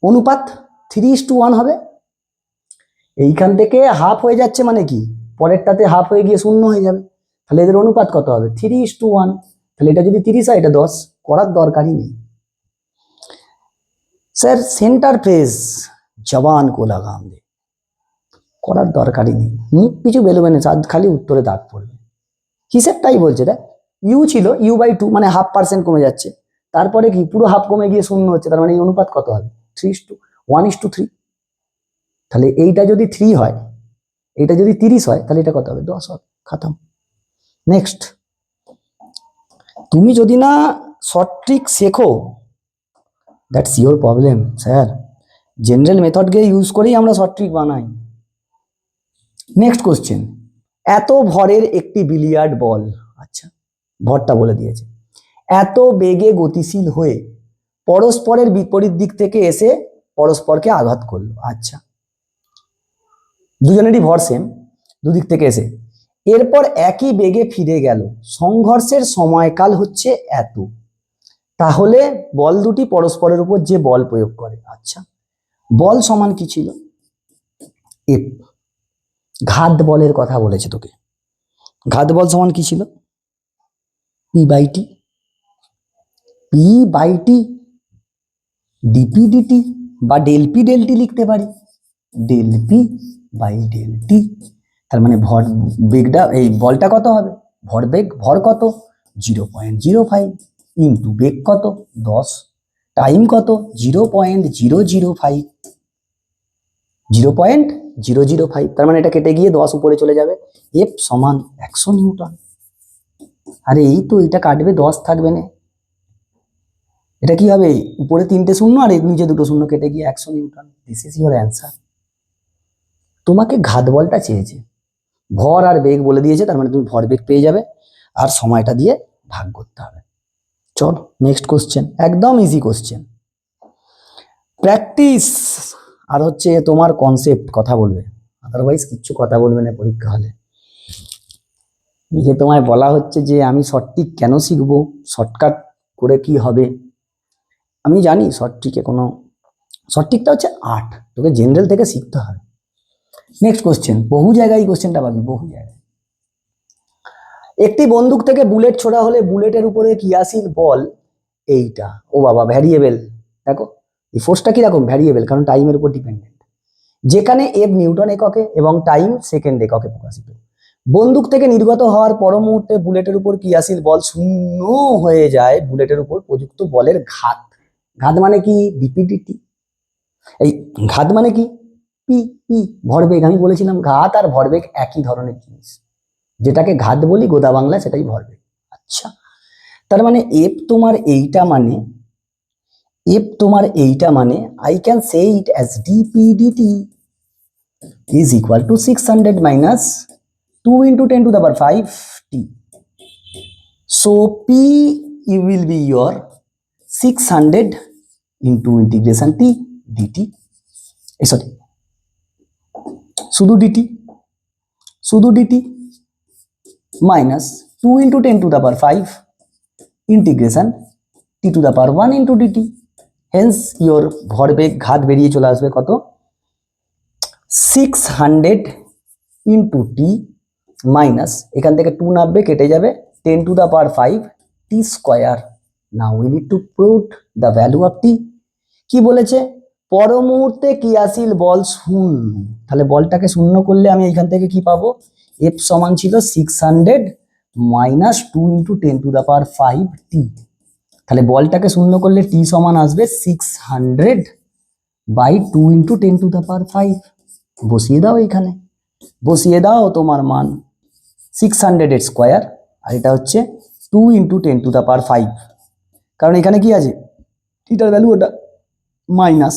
অনুপাত 3:1 হবে। এইখান থেকে হাফ হয়ে যাচ্ছে মানে কি, পরেরটাতে হাফ হয়ে গিয়ে 0 হয়ে যাবে, তাহলে এদের অনুপাত কত হবে 3:1। তাহলে এটা যদি 30 হয় এটা 10, করার দরকারই নেই। স্যার সেন্টার ফ্রেজ জবান কো লাগাম দে, করার দরকারই নেই, কিছু বেলবে না, খালি উত্তরে দাগ পড়বে। হিসেবটাই বলছে, দেখ ইউ ছিল u/2 মানে 0.5% কমে যাচ্ছে, তারপরে কি পুরো হাফ কমে গিয়ে 0 হচ্ছে, তার মানে এই অনুপাত কত হবে 1:3। তাহলে এইটা যদি 3 হয়, এটা যদি 30 হয়, তাহলে এটা কত হবে 10 হবে, খতম। নেক্সট, তুমি যদি না শর্ট ট্রিক শেখো, that's your problem sir. General মেথডকে ইউজ করেই আমরা শর্ট ট্রিক বানাই। নেক্সট কোশ্চেন, এত ভরের একটি বিলিয়ার্ড বল, আচ্ছা ভরটা বলে দিয়েছে, এত বেগে গতিশীল হয়ে পরস্পরের বিপরীত দিক থেকে এসে পরস্পরকে আঘাত করলো। আচ্ছা, দুজনেরই ভর সেম, দুদিক থেকে এসে, এরপর একই বেগে ফিরে গেল, সংঘর্ষের সময়কাল হচ্ছে এত, তাহলে বল দুটি পরস্পরের উপর যে বল প্রয়োগ করে, আচ্ছা বল সমান কি ছিল এফ, ঘাত বলের কথা বলেছে তোকে, ঘাত বল সমান কি ছিল p/t, p/t dp dt বা del p del t লিখতে পারি, del p/del t। তার মানে ভর বেগটা, এই বলটা কত হবে, ভর বেগ, ভর কত 0.05 ইন্টু বেগ কত 10, টাইম কত 0.005, 0.005, তার মানে এটা কেটে গিয়ে 10 উপরে চলে যাবে, এফ সমান 100 নিউটন। আরে এই তো, এটা কাটবে 10 থাকবে না, এটা কি হবে উপরে 3টে শূন্য আর নিচে 2টো শূন্য কেটে গিয়ে 100 Newton. This is your answer. তোমাকে ঘাত বলটা চেয়েছে, ভর আর বেগ বলে দিয়েছে, তার মানে তুমি ভর বেগ পেয়ে যাবে আর সময়টা দিয়ে ভাগ করতে হবে। চল নেক্সট কোশ্চেন, একদম ইজি কোশ্চেন, প্র্যাকটিস আর হচ্ছে তোমার কনসেপ্ট কথা বলবে, আদারওয়াইজ কিচ্ছু কথা বলবে না পরীক্ষা হলে। যে তোমায় বলা হচ্ছে যে আমি শর্টট্রিক কেন শিখবো, শর্টকাট করে কি হবে, আমি জানি শর্টট্রিকে কোনো, শর্টট্রিকটা হচ্ছে আর্ট, তোকে জেনারেল থেকে শিখতে হবে। নেক্সট কোশ্চেন, বহু জায়গায় এই কোশ্চেনটা পাবি, বহু জায়গায়। একটি বন্দুক থেকে বুলেট ছোড়া হলে বুলেটের উপরে ক্রিয়াশীল বল এইটা, ও বাবা ভ্যারিয়েবল, দেখো এই ফোর্সটা কিরকম ভ্যারিয়েবল, কারণ টাইমের উপর ডিপেন্ডেন্ট, যেখানে এফ নিউটন এককে এবং টাইম সেকেন্ড এককে প্রকাশিত। বন্দুক থেকে নির্গত হওয়ার পর মুহূর্তে বুলেটের উপর ক্রিয়াশীল বল শূন্য হয়ে যায়, বুলেটের উপর প্রযুক্ত বলের ঘাত, ঘাত মানে কি ডিপিডিটি, এই ঘাত মানে কি পি, পি ভরবেগ, আমি বলেছিলাম ঘাত আর ভরবেগ একই ধরনের জিনিস, যেটাকে ঘাত বলি গোদা বাংলা সেটাই ভরবেগ। আচ্ছা, তার মানে এফ তোমার এইটা মানে, এফ তোমার এইটা মানে I can say it as DPDT is equal to 600 minus 2 into 10 to the power 5 t. So p will be your 600 into integration t dt, sorry শুধু dt minus 2 into 10 to the power 5 integration t to the power 1 into dt, hence your ভরবেগ ঘাত বেরিয়ে চলে আসবে কত 600 into t minus, এখান থেকে 2 নামবে কেটে যাবে 10 to the power 5 t square. Now we need to put the value of t, কি বলেছে পর মুহূর্তে ক্রিয়াশীল বল শূন্য, তাহলে বলটাকে শূন্য করলে আমি এখান থেকে কি পাবো, f সমান ছিল 600 minus 2 into 10 to the power 5 t, তাহলে বলটাকে শূন্য করলে t সমান আসবে 600 by 2 into 10 to the power 5, বসিয়ে দাও এখানে, বসিয়ে দাও তোমার মান 600 এর স্কোয়ার, আর এটা হচ্ছে 2 into 10 to the power 5, কারণ এখানে কি আছে থিটার ভ্যালু ওটা minus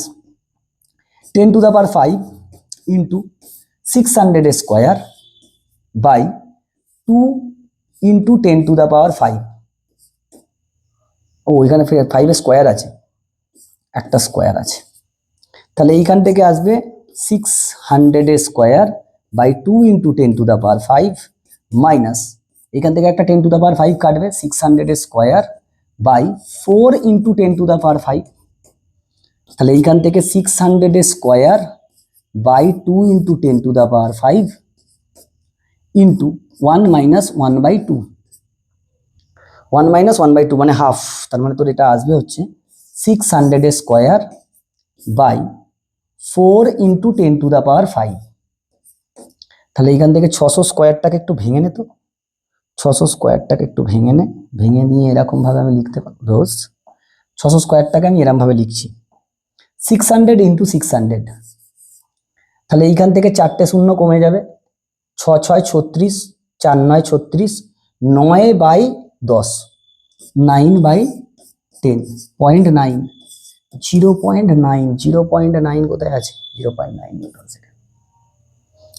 10 to the power 5 into 600 এর square by 2 into 10 to the power 5, ও এখানে 5 এর স্কোয়ার আছে, একটা স্কোয়ার আছে, তাহলে এইখান থেকে আসবে 600 স্কোয়ার বাই 2 ইন্টু 10⁵ মাইনাস এখান থেকে একটা 10⁵ কাটবে 600 স্কোয়ার বাই 4 ইন্টু 10⁵। তাহলে এইখান থেকে 600 square by 2 into 10⁵ into 1 minus 1/2 1 minus 1/2 মানে হাফ। তার মানে তোর এটা আসবে হচ্ছে 600 স্কোয়ার বাই 4 ইন্টু 10⁵। তাহলে এইখান থেকে 600 স্কোয়ারটাকে একটু ভেঙে নে তো, 600 স্কোয়ারটাকে একটু ভেঙে নে, ভেঙে নিয়ে এরকম ভাবে আমি লিখতে পারবো। রোজ 600 স্কোয়ারটাকে আমি এরকম ভাবে লিখছি 600 ইন্টু 600। তাহলে এইখান থেকে 4টে শূন্য কমে যাবে, 6 6 36, 4 9 36, 9/10, 9/10, 0.9, 0.9, 0.9 কোথায় আছে, 0.9 নিউটন সেকেন্ড।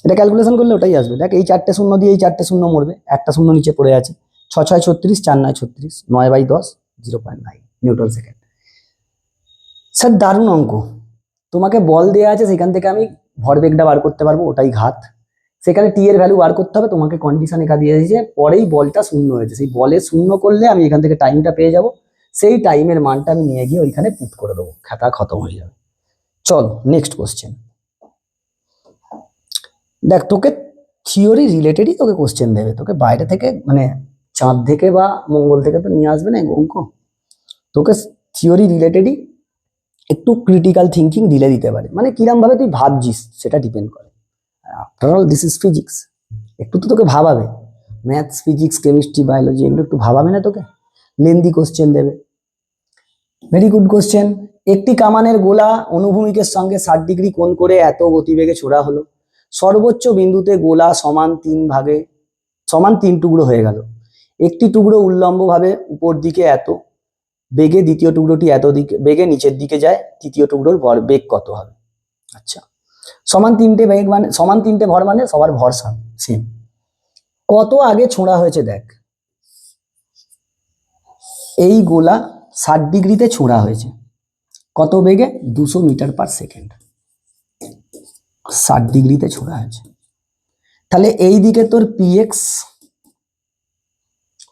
এটা ক্যালকুলেশন করলে ওটাই আসবে। দেখ এই 4টে শূন্য দিয়ে এই 4টে শূন্য মরবে, একটা শূন্য নিচে পড়ে আছে, 6 6 36, 4 9 36, 9/10, 0.9 নিউটন সেকেন্ড। স্যার দারুণ অঙ্ক, তোমাকে বল দেওয়া আছে সেখান থেকে আমি ভরবেগটা বার করতে পারবো, ওটাই ঘাত। সেখানে টি এর ভ্যালু বার করতে হবে, তোমাকে কন্ডিশন একা দিয়ে দিয়েছে, পরেই বলটা শূন্য হয়েছে, সেই বলে শূন্য করলে আমি এখান থেকে টাইমটা পেয়ে যাব, সেই টাইমের মানটা আমি নিয়ে গিয়ে ওইখানে পুট করে দেবো, খাতা খতম হয়ে যাবে। চলো নেক্সট কোশ্চেন। দেখ তোকে থিওরি রিলেটেডই তোকে কোশ্চেন দেবে, তোকে বাইরে থেকে মানে চাঁদ থেকে বা মঙ্গল থেকে তো নিয়ে আসবে না অঙ্ক, তোকে থিওরি রিলেটেডই একটু ক্রিটিক্যাল থিঙ্কিং দিতে পারে, মানে কিরম ভাবে তুই ভাবছিস সেটা ডিপেন্ড করে। After all this is physics, একটু তো তোকে ভাবাবে, ম্যাথস ফিজিক্স কেমিস্ট্রি বায়োলজি এগুলো একটু ভাবাবে না তোকে, লেন্দি কোশ্চেন দেবে। Very good question. একটি কামানের গোলা অনুভূমিকের সঙ্গে 60 ডিগ্রি কোণ করে এত গতিবেগে ছোড়া হলো, সর্বোচ্চ বিন্দুতে গোলা সমান 3 টুকরো হয়ে গেল। একটি টুকরো উল্লম্বভাবে উপর দিকে এত বেগে, দ্বিতীয় টুকরোটি এত দিকে বেগে নিচের দিকে যায়, তৃতীয় টুকরোর বেগ কত হবে? আচ্ছা, সমান 3টে বেগ মানে সমান 3টে ভর মানে সবার ভর সেম। কত আগে ছোঁড়া হয়েছে দেখ, এই গোলা 60 ডিগ্রিতে ছোঁড়া হয়েছে, কত বেগে? 200 মিটার পার সেকেন্ড, 60 ডিগ্রিতে ছোঁড়া হয়েছে। তাহলে এই দিকে তোর পিএক্স,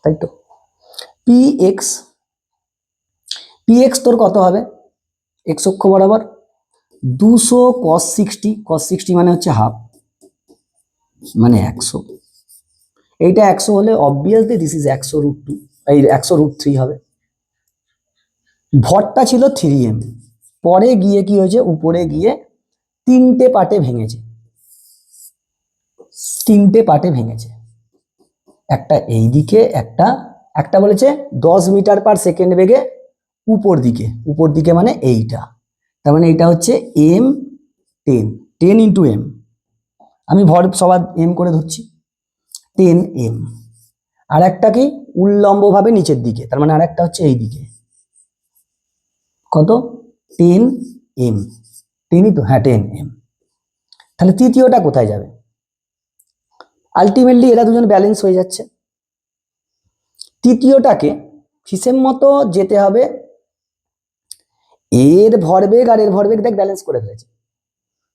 তাই তো, পিএক্স তোর কত হবে? এক্স অক্ষ বরাবর 200 cos 60, cos 60 মানে হচ্ছে হাফ, মানে 100। এইটা 100 হলে অবভিয়াসলি দিস ইজ 100√2, এই 100√3 হবে। ভরটা ছিল 3m, পরে গিয়ে কি হয়েছে, উপরে গিয়ে 3টে পার্টে ভেঙেছে, 3টে পার্টে ভেঙেছে। একটা এই দিকে, একটা বলেছে 10 মিটার পার সেকেন্ড বেগে উপর দিকে মানে এইটা, তার মানে এইটা হচ্ছে m10 ইন্টু m, আমি ভর সবার m করে ধরছি, 10m। আর একটা কি উল্লম্বভাবে নিচের দিকে, তার মানে আর একটা হচ্ছে এই দিকে, কত? 10m, 10ই তো, হ্যাঁ 10m। তাহলে তৃতীয়টা কোথায় যাবে? আলটিমেটলি এরা দুজন ব্যালেন্স হয়ে যাচ্ছে, তৃতীয়টাকে হিসেব মতো যেতে হবে, এর ভরবেগ আর এর ভরবেগ দেখ ব্যালেন্স করে ফেলেছে।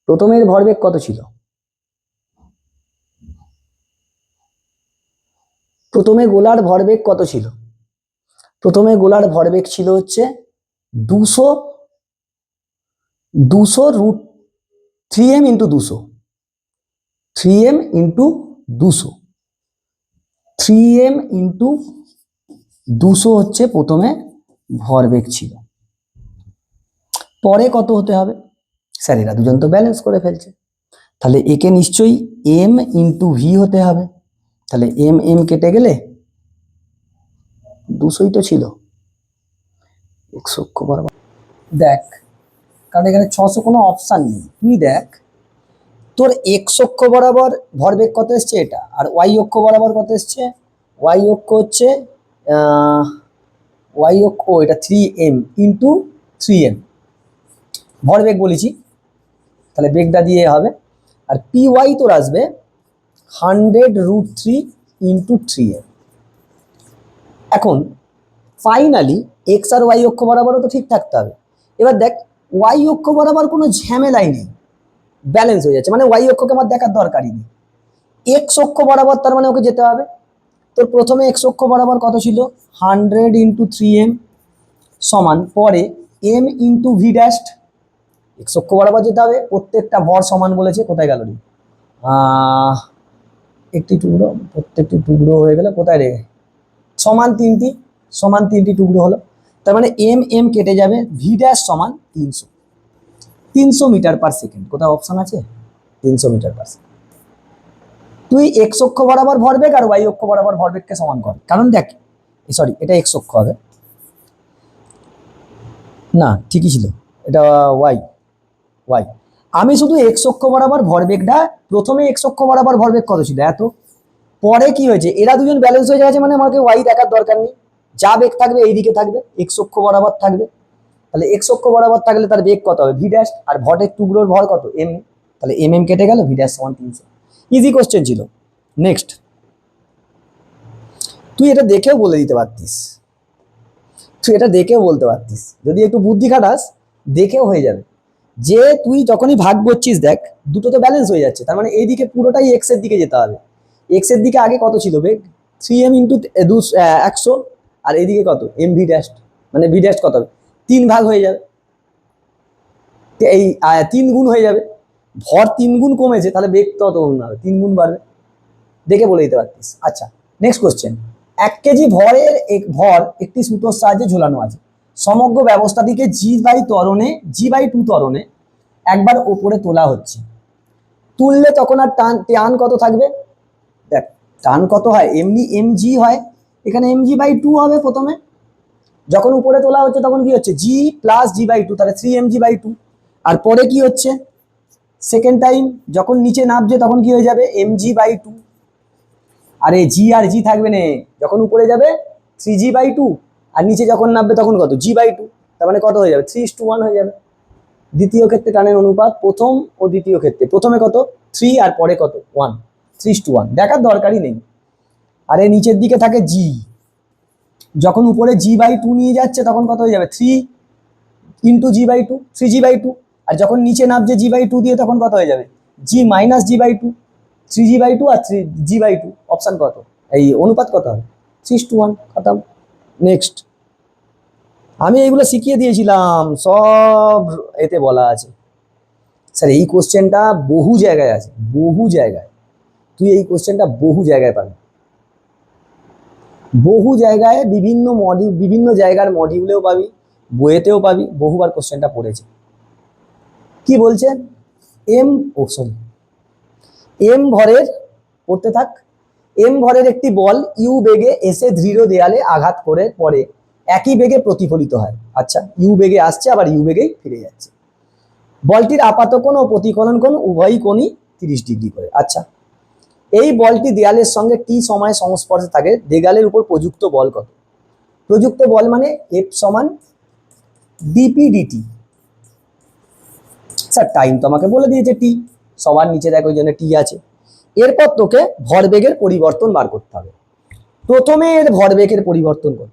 প্রথমের ভরবেগ কত ছিল? প্রথমে গোলার ভরবেগ কত ছিল? প্রথমে গোলার ভরবেগ ছিল হচ্ছে 200√3m into 200, 3m into 200, 3m into 200 হচ্ছে প্রথমে ভরবেগ ছিল। পরে কত হতে হবে? স্যার এরা দুজন তো ব্যালেন্স করে ফেলছে, তাহলে একে নিশ্চয়ই m ইন্টু v হতে হবে। তাহলে m কেটে গেলে 200ই তো ছিল, x অক্ষ বরাবর দেখ, কারণ এখানে 600 কোনো অপশান নেই, তুই দেখ তোর x অক্ষ বরাবর ভরবেগ কত এসছে এটা, আর y অক্ষ বরাবর কত এসছে? y অক্ষ হচ্ছে এটা 3m ইন্টু 3m ভরবেগ বলেছি, তাহলে বেগটা দিয়ে হবে। আর পি ওয়াই তোর আসবে 100√3 ইন্টু 3m। এখন ফাইনালি এক্স আর ওয়াই অক্ষ বরাবরও তো ঠিক থাকতে হবে। এবার দেখ ওয়াই অক্ষ বরাবর কোনো ঝামেলাই নেই, ব্যালেন্স হয়ে যাচ্ছে, মানে ওয়াই অক্ষকে আমার দেখার দরকারই নেই। এক্স অক্ষ বরাবর তার মানে ওকে যেতে হবে। তোর প্রথমে এক্স অক্ষ বরাবর কত ছিল 100 × 3m সমান পরে m ইন্টু ভি ড্যাস্ট, এক্স অক্ষ বরাবর যেতে হবে, প্রত্যেকটা ভর সমান বলেছে, কোথায় গেল রে একটি টুকরো, প্রত্যেকটি টুকরো হয়ে গেল কোথায় রে, সমান তিনটি টুকরো হলো, তার মানে এম এম কেটে যাবে, ভি ড্যাশ সমান 300 মিটার পার সেকেন্ড, কোথাও অপশন আছে 300 মিটার পার সেকেন্ড। তুই এক্স অক্ষ বরাবর ভরবেগ আর ওয়াই অক্ষ বরাবর ভরবেগকে সমান কর, কারণ দেখ সরি এটা এক্স অক্ষ হবে না, ঠিকই ছিল, এটা ওয়াই ওয়াই। আমি শুধু এক্স অক্ষ বরাবর ভরবেগটা, প্রথমে এক্স অক্ষ বরাবর ভরবেগ কত ছিল এত, পরে কি হয়েছে এরা দুজন ব্যালেন্স হয়ে গেছে, মানে আমাকে ওয়াই দেখার দরকার নেই, যা বেগ থাকবে এই দিকে থাকবে, এক্স অক্ষ বরাবর থাকবে, তাহলে এক্স অক্ষ বরাবর থাকলে তার বেগ কত হবে ভি ড্যাশ, আর ভটের টুকরোর ভর কত এম, তাহলে এম এম কেটে গেল, ভি ড্যাশ সমান 300। ইজি কোশ্চেন ছিল। নেক্সট, তুই এটা দেখেও বলে দিতে পারতিস, তুই এটা দেখেও বলতে পারতিস, যদি একটু বুদ্ধি খাটাস দেখেও হয়ে যাবে, যে তুই যখনই ভাগ করছিস দেখ দুটো তো ব্যালেন্স হয়ে যাচ্ছে, তার মানে এইদিকে পুরোটাই এক্স এর দিকে যেতে হবে, এক্স এর দিকে আগে কত ছিল বেগ 3m ইন্টু 100, আর এইদিকে কত এম ভি ড্যাশ, মানে ভি ড্যাশ কত হবে 3 ভাগ হয়ে যাবে, এই 3 গুণ হয়ে যাবে, ভর 3 গুণ কমেছে, তাহলে বেগ তত গুণ হবে 3 গুণ বাড়বে, দেখে বলে দিতে পারতিস। আচ্ছা নেক্সট কোশ্চেন, 1 কেজি ভরের ভর একটি সুতোর সাহায্যে ঝোলানো আছে, সমগ্র ব্যবস্থাটিকে জি বাই টু ত্বরণে একবার ওপরে তোলা হচ্ছে, তুললে তখন আর টান কত থাকবে, দেখ টান কত হয় এমনি এম জি হয়, এখানে এম জি বাই টু হবে প্রথমে, যখন উপরে তোলা হচ্ছে তখন কি হচ্ছে G plus G by two, তাহলে 3mg/2, আর পরে কি হচ্ছে সেকেন্ড টাইম যখন নিচে নামছে তখন কি হয়ে যাবে mg/2, আরে জি আর জি থাকবে না, যখন উপরে যাবে 3g/2, আর নিচে যখন নামবে তখন কত g/2, তার মানে কত হয়ে যাবে 3:1 হয়ে যাবে। দ্বিতীয় ক্ষেত্রে টানের অনুপাত প্রথম ও দ্বিতীয় ক্ষেত্রে, প্রথমে কত 3 আর পরে কত 1, 3:1 দেখার দরকারই নেই। আর এই নিচের দিকে থাকে জি, যখন উপরে g/2 নিয়ে যাচ্ছে তখন কত হয়ে যাবে 3 ইন্টু g/2, 3g/2, আর যখন নিচে নামছে g/2 দিয়ে তখন কত হয়ে যাবে g মাইনাস g/2, 3g/2 আর 3g/2, অপশন কত, এই অনুপাত কত হবে 3:1, খতম। নেক্সট, আমি এইগুলো শিখিয়ে দিয়েছিলাম, সব এতে বলা আছে স্যার, এই কোশ্চেনটা বহু জায়গায় আছে, বহু জায়গায়, তুই এই কোশ্চেনটা বহু জায়গায় পাবি, বহু জায়গায় বিভিন্ন জায়গার মডিউলেও পাবি, বইয়েতেও পাবি, বহুবার কোশ্চেনটা পড়েছে। কি বলছে এম ভরের, পড়তে থাক, এম ভরের একটি বল ইউ বেগে এসে দৃঢ় দেয়ালে আঘাত করে পরে একই বেগে প্রতিফলিত হয়, আচ্ছা ইউ বেগে আসছে আবার ইউ বেগেই ফিরে যাচ্ছে, বলটির আপাত কোণ ও প্রতিফলন কোণ উভয়ই কোণই 30 ডিগ্রি করে, আচ্ছা এই বলটি দেয়ালের সঙ্গে টি সময় সংস্পর্শে থাকে, দেয়ালের উপর প্রযুক্ত বল কত, প্রযুক্ত বল মানে এফ সমান ডিপি ডিটি, স্যার টাইম তো আমাকে বলে দিয়েছে টি, সবার নিচে দেখো ওই জন্য টি আছে, এরপর তোকে ভরবেগের পরিবর্তন বার করতে হবে, প্রথমে এর ভরবেগের পরিবর্তন কত,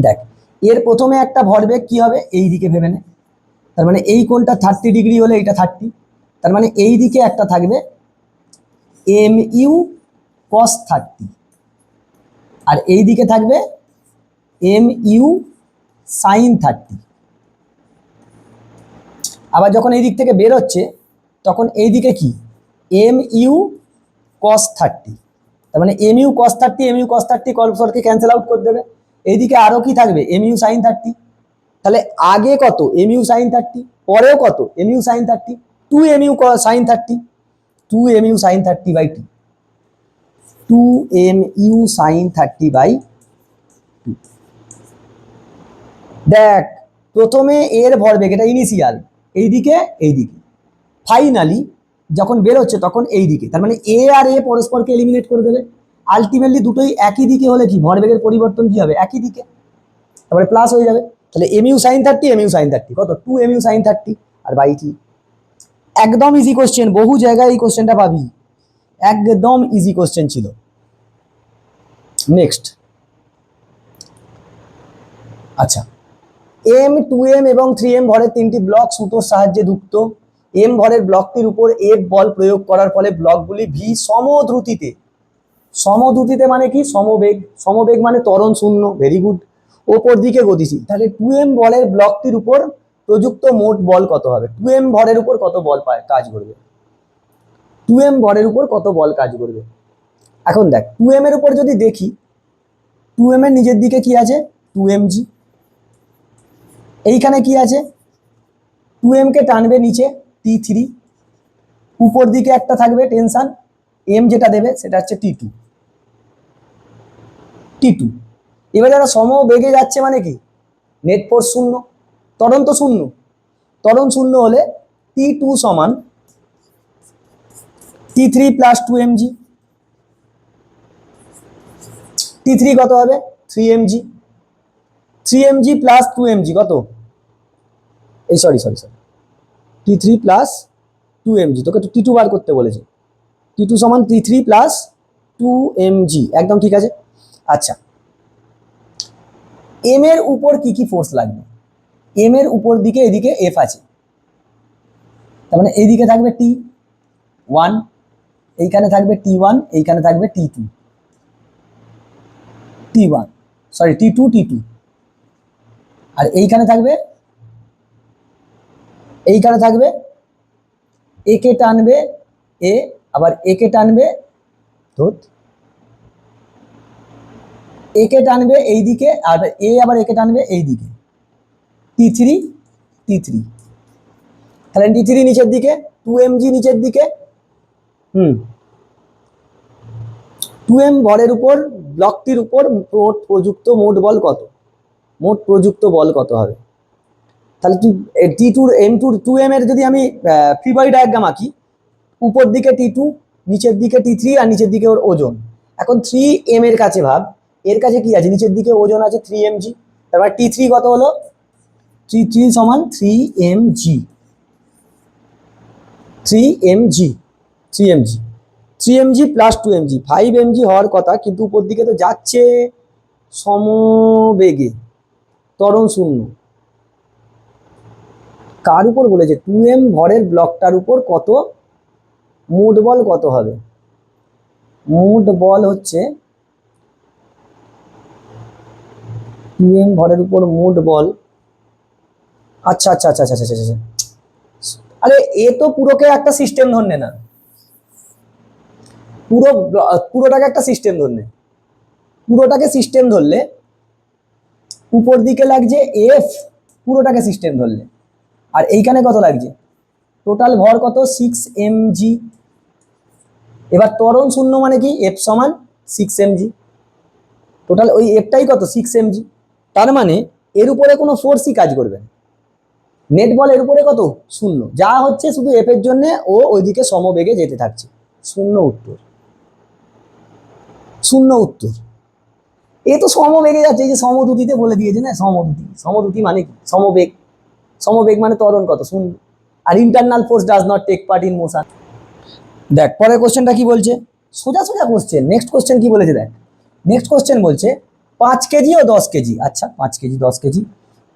দেখ এর প্রথমে একটা ভরবেগ কি হবে এই দিকে ভেবে নে, তার মানে এই কোণটা 30 ডিগ্রি হলে এটা 30, তার মানে এই দিকে একটা থাকবে এম ইউ কস 30, আর এই দিকে থাকবে এম ইউ সাইন 30, আবার যখন এই দিক থেকে বের হচ্ছে তখন এই দিকে কি এম ইউ কস 30, তার মানে এম ইউ কস 30 কলফলকে ক্যান্সেল আউট করে দেবে, এইদিকে আরো কি থাকবে এম ইউ সাইন 30, তাহলে আগে কত এম ইউ সাইন 30, পরেও কত M U sine 30, 2 M U sine 30, 2 M U sine 30/2, 2 M U sine 30/2, দেখ প্রথমে এর ভরবেগ এটা ইনিশিয়াল এইদিকে, ফাইনালি যখন বের হচ্ছে তখন এই দিকে, তার মানে এ আর এ পরস্পরকে এলিমিনেট করে দেবে, আলটিমেটলি দুটোই একই দিকে হলে কি ভরবেগের পরিবর্তন কি হবে একই দিকে, তারপরে প্লাস হয়ে যাবে, তাহলে M U sine 30 M U sine 30 কত 2 এম ইউ সাইন 30 আর বাই কি, একদম ইজি কোশ্চেন, বহু জায়গায় এই কোশ্চেনটা পাবি, একদম ইজি কোশ্চেন ছিল। নেক্সট, আচ্ছা এম, 2m এবং 3m ভরের তিনটি ব্লক সুতোর সাহায্যে যুক্ত। m ভরের ব্লকটির উপর F বল প্রয়োগ করার ফলে ব্লকগুলি v সমদ্রুতিতে, সমদ্রুতিতে মানে কি, সমবেগ, সমবেগ মানে ত্বরণ শূন্য, ভেরি গুড, ওপর দিকে গতিশীল। তাহলে 2m বলের ব্লকটির উপর প্রযুক্ত মোট বল কত হবে? 2m ভরের উপর কত বল কাজ করবে? 2m ভরের উপর কত বল কাজ করবে? এখন দেখ 2m এর উপর যদি দেখি, 2m এর নিজের দিকে কি আছে? 2mg। এইখানে কি আছে? 2m কে টানবে নিচে T3, উপর দিকে একটা থাকবে টেনশন, m যেটা দেবে সেটা হচ্ছে T2। T2 এবার যারা সমবেগে যাচ্ছে মানে কি, নেট ফোর্স শূন্য, ত্বরণ তো শূন্য, ত্বরণ শূন্য হলে T2 সমান T3 প্লাস 2mg। T3 কত হবে? 3mg। 3mg প্লাস 2mg কত? এই সরি, T3 প্লাস 2mg, তোকে তো T2 বার করতে বলেছে। T2 সমান T3 প্লাস 2mg, একদম ঠিক আছে। আচ্ছা, m এর উপর কি কি ফোর্স লাগবে? m এর উপর দিকে এদিকে F আছে, তার মানে এইদিকে থাকবে T1, এইখানে থাকবে T1, এইখানে থাকবে T2, T1 sorry T2, T2, আর এইখানে থাকবে একে টানবে এ, আবার একে টানবে একে টানবে এইদিকে, আর এ আবার একে টানবে এইদিকে, T3, T3। তাহলে T3 নিচের দিকে, 2mg নিচের দিকে। 2m ভরের উপর ব্লকটির উপর প্রযুক্ত মোট বল কত? মোট প্রযুক্ত বল কত হবে? তাহলে তুই T2 M2 2m এর যদি আমি ফ্রি বডি ডায়াগ্রাম আঁকি, উপর দিকে T2, নিচের দিকে T3, আর নিচের দিকে ওর ওজন। এখন 3m এর কাছে ভাব, এর কাছে কি আছে? নিচের দিকে ওজন আছে 3mg, তারপর T3 কত হলো? T3 সমান 3mg, 3mg plus 2mg, 5mg হওয়ার কথা, কিন্তু উপর দিকে তো যাচ্ছে সমবেগে, ত্বরণ শূন্য। কার উপর বলেছে? 2m ভরের ব্লকটার উপর কত মোট বল কত হবে? মোট বল হচ্ছে 2m ভরের উপর মোট বল। আচ্ছা, আরে এ তো পুরোকে একটা সিস্টেম ধরনে না, পুরোটাকে একটা সিস্টেম ধরনে, পুরোটাকে সিস্টেম ধরলে উপর দিকে লাগছে F, পুরোটাকে সিস্টেম ধরলে, আর এইখানে কত লাগছে? টোটাল ভর কত? 6mg। এবার ত্বরণ শূন্য মানে কি? F সমান 6mg, টোটাল ওই Fটাই কত? 6mg। তার মানে এর উপরে কোনো ফোর্সই কাজ করবে না, নেট বল এর উপরে কত? শূন্য, যা হচ্ছে শুধু F এর জন্য ও ওইদিকে সমবেগে যেতে থাকছে। শূন্য উত্তর, শূন্য উত্তর। এ তো সমবেগে যাচ্ছে, এই যে সমদ্রুতিতে বলে দিয়েছে না, সমদ্রুতি মানে কি? সমবেগ, সমবেগ মানে ত্বরণ কত? শূন্য। আর internal force does not take part in motion. দেখ পরের কোশ্চেনটা কি বলছে, সোজা কোশ্চেন। নেক্সট কোশ্চেন কি বলেছে দেখ, নেক্সট কোশ্চেন বলছে 5 কেজি ও 10 কেজি, আচ্ছা 5 কেজি 10 কেজি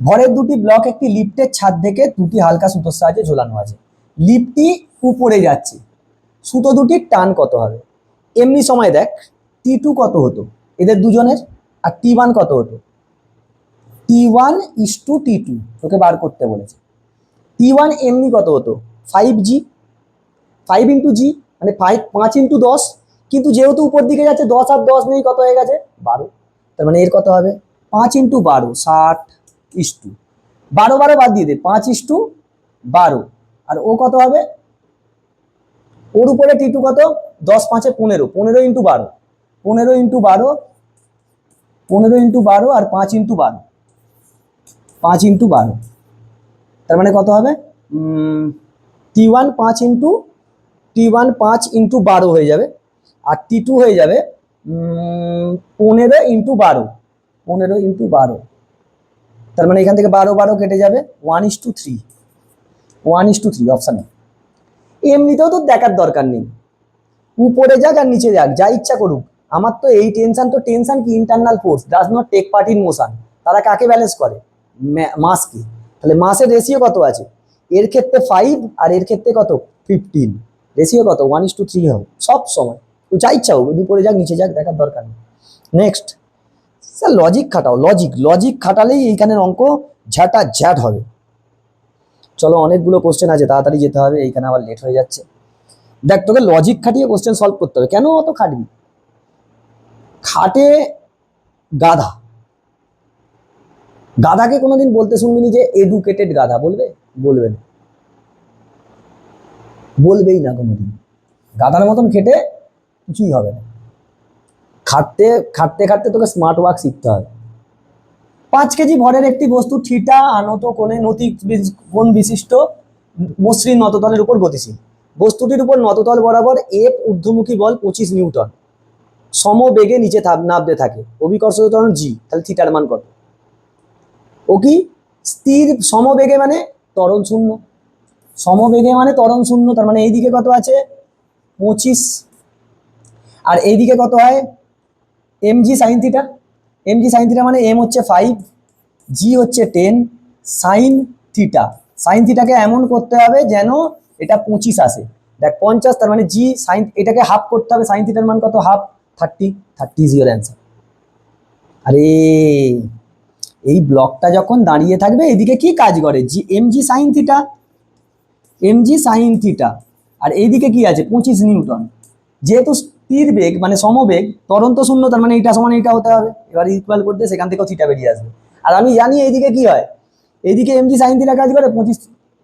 ভরের দুটি ব্লক একটি লিফটের ছাদ থেকে দুটি হালকা সুতোর সাহায্যে ঝোলানো আছে। লিফটটি উপরে যাচ্ছে, সুতো দুটির টান কত হবে? এমনি সময় দেখ T2 কত হতো এদের দুজনের, আর T1 কত হতো? T1:T2 তোকে বার করতে বলেছে। T1 এমনি কত হতো? 5g, 5 ইন্টু জি মানে 5 ইন্টু 10, কিন্তু যেহেতু উপর দিকে যাচ্ছে 10 আর 10 নেই, কত হয়ে গেছে? 12। তার মানে এর কত হবে? 5 ইন্টু 12, 60, 12 বাদ দিয়ে দে, 5:12, আর ও কত হবে? ওর উপরে T2 কত? 10 5 15, 15 ইন্টু 12, 15 ইন্টু 12, 15 ইন্টু 12, আর 5 ইন্টু 12, 5 ইন্টু 12, তার মানে কত হবে? T1 5 ইন্টু 12 হয়ে যাবে, আর T2 হয়ে যাবে 15 ইন্টু 12, 15 ইন্টু 12, তার মানে এখান থেকে 12 কেটে যাবে, 1:3, 1:3 অপশানে। এমনিতেও তো দেখার দরকার নেই, উপরে যাক আর নিচে যাক, যা ইচ্ছা করুক, আমার তো এই টেনশন, তো টেনশন কি? Internal force does not take part in motion. তারা কাকে ব্যালেন্স করে? মাস কি, তাহলে মাসের রেশিও কত আছে, এর ক্ষেত্রে 5 আর এর ক্ষেত্রে কত 15, রেশিও কত 1:3 হবে সব সময়। তো যা ইচ্ছা হোক, উপরে যাক নিচে যাক দেখার দরকার নেই। নেক্সট স্যার লজিক খাটাও, লজিক খাটালেই এইখানের অঙ্ক ঝাঁটা ঝ্যাট হবে। চলো অনেকগুলো কোশ্চেন আছে, তাড়াতাড়ি যেতে হবে, এইখানে আবার লেট হয়ে যাচ্ছে। দেখ তোকে লজিক খাটিয়ে কোশ্চেন সলভ করতে হবে। কেন অত খাটবি? খাটে গাধা, গাধাকে কোনোদিন বলতে শুনবিনি যে এডুকেটেড গাধা, বলবে? বলবে না, বলবেই না কোনোদিন। গাধার মতন খেটে কিছুই হবে না। খাটতে খাটতে খাটতে তোকে স্মার্ট ওয়ার্ক শিখতে হবে। 5 কেজি ভরের একটি বস্তু থিটা আনত কোণে কোণ বিশিষ্ট মসৃণ নততলের উপর গতিশীল। বস্তুটির উপর নততল বরাবর এফ ঊর্ধ্বমুখী বল 25 নিউটন সমবেগে নিচে নামতে থাকে। অভিকর্ষ ত্বরণ জি, তাহলে থিটার মান কত? ও কি স্থির সমবেগে মানে ত্বরণ শূন্য, সমবেগে মানে ত্বরণ শূন্য, তার মানে এইদিকে কত আছে 25, আর এইদিকে কত হয় mg sin theta. mg sin theta মানে m হচ্ছে 5, g হচ্ছে 10, sin থিটা, sin থিটাকে এমন করতে হবে যেন এটা 25 আসে। দেখ 50, তার মানে g sin, এটাকে হাফ করতে হবে, sin থিটার মান কত হাফ 30 ইজ ইওর অ্যান্সার। আরে এই ব্লকটা যখন দাঁড়িয়ে থাকবে এদিকে কি কাজ করে, G mg sin theta, mg sin theta, আর এইদিকে কি আছে 25 নিউটন। যেহেতু স্থির বেগ মানে সমবেগ, ত্বরণ তো শূন্য, তার মানে এইটা সমান এইটা হতে হবে। এবার ইকুয়াল করতে সেখান থেকেও থিটা বেরিয়ে আসবে। আর আমি জানি এইদিকে কি হয়, এইদিকে mg sin থিটা কাজ করে 25,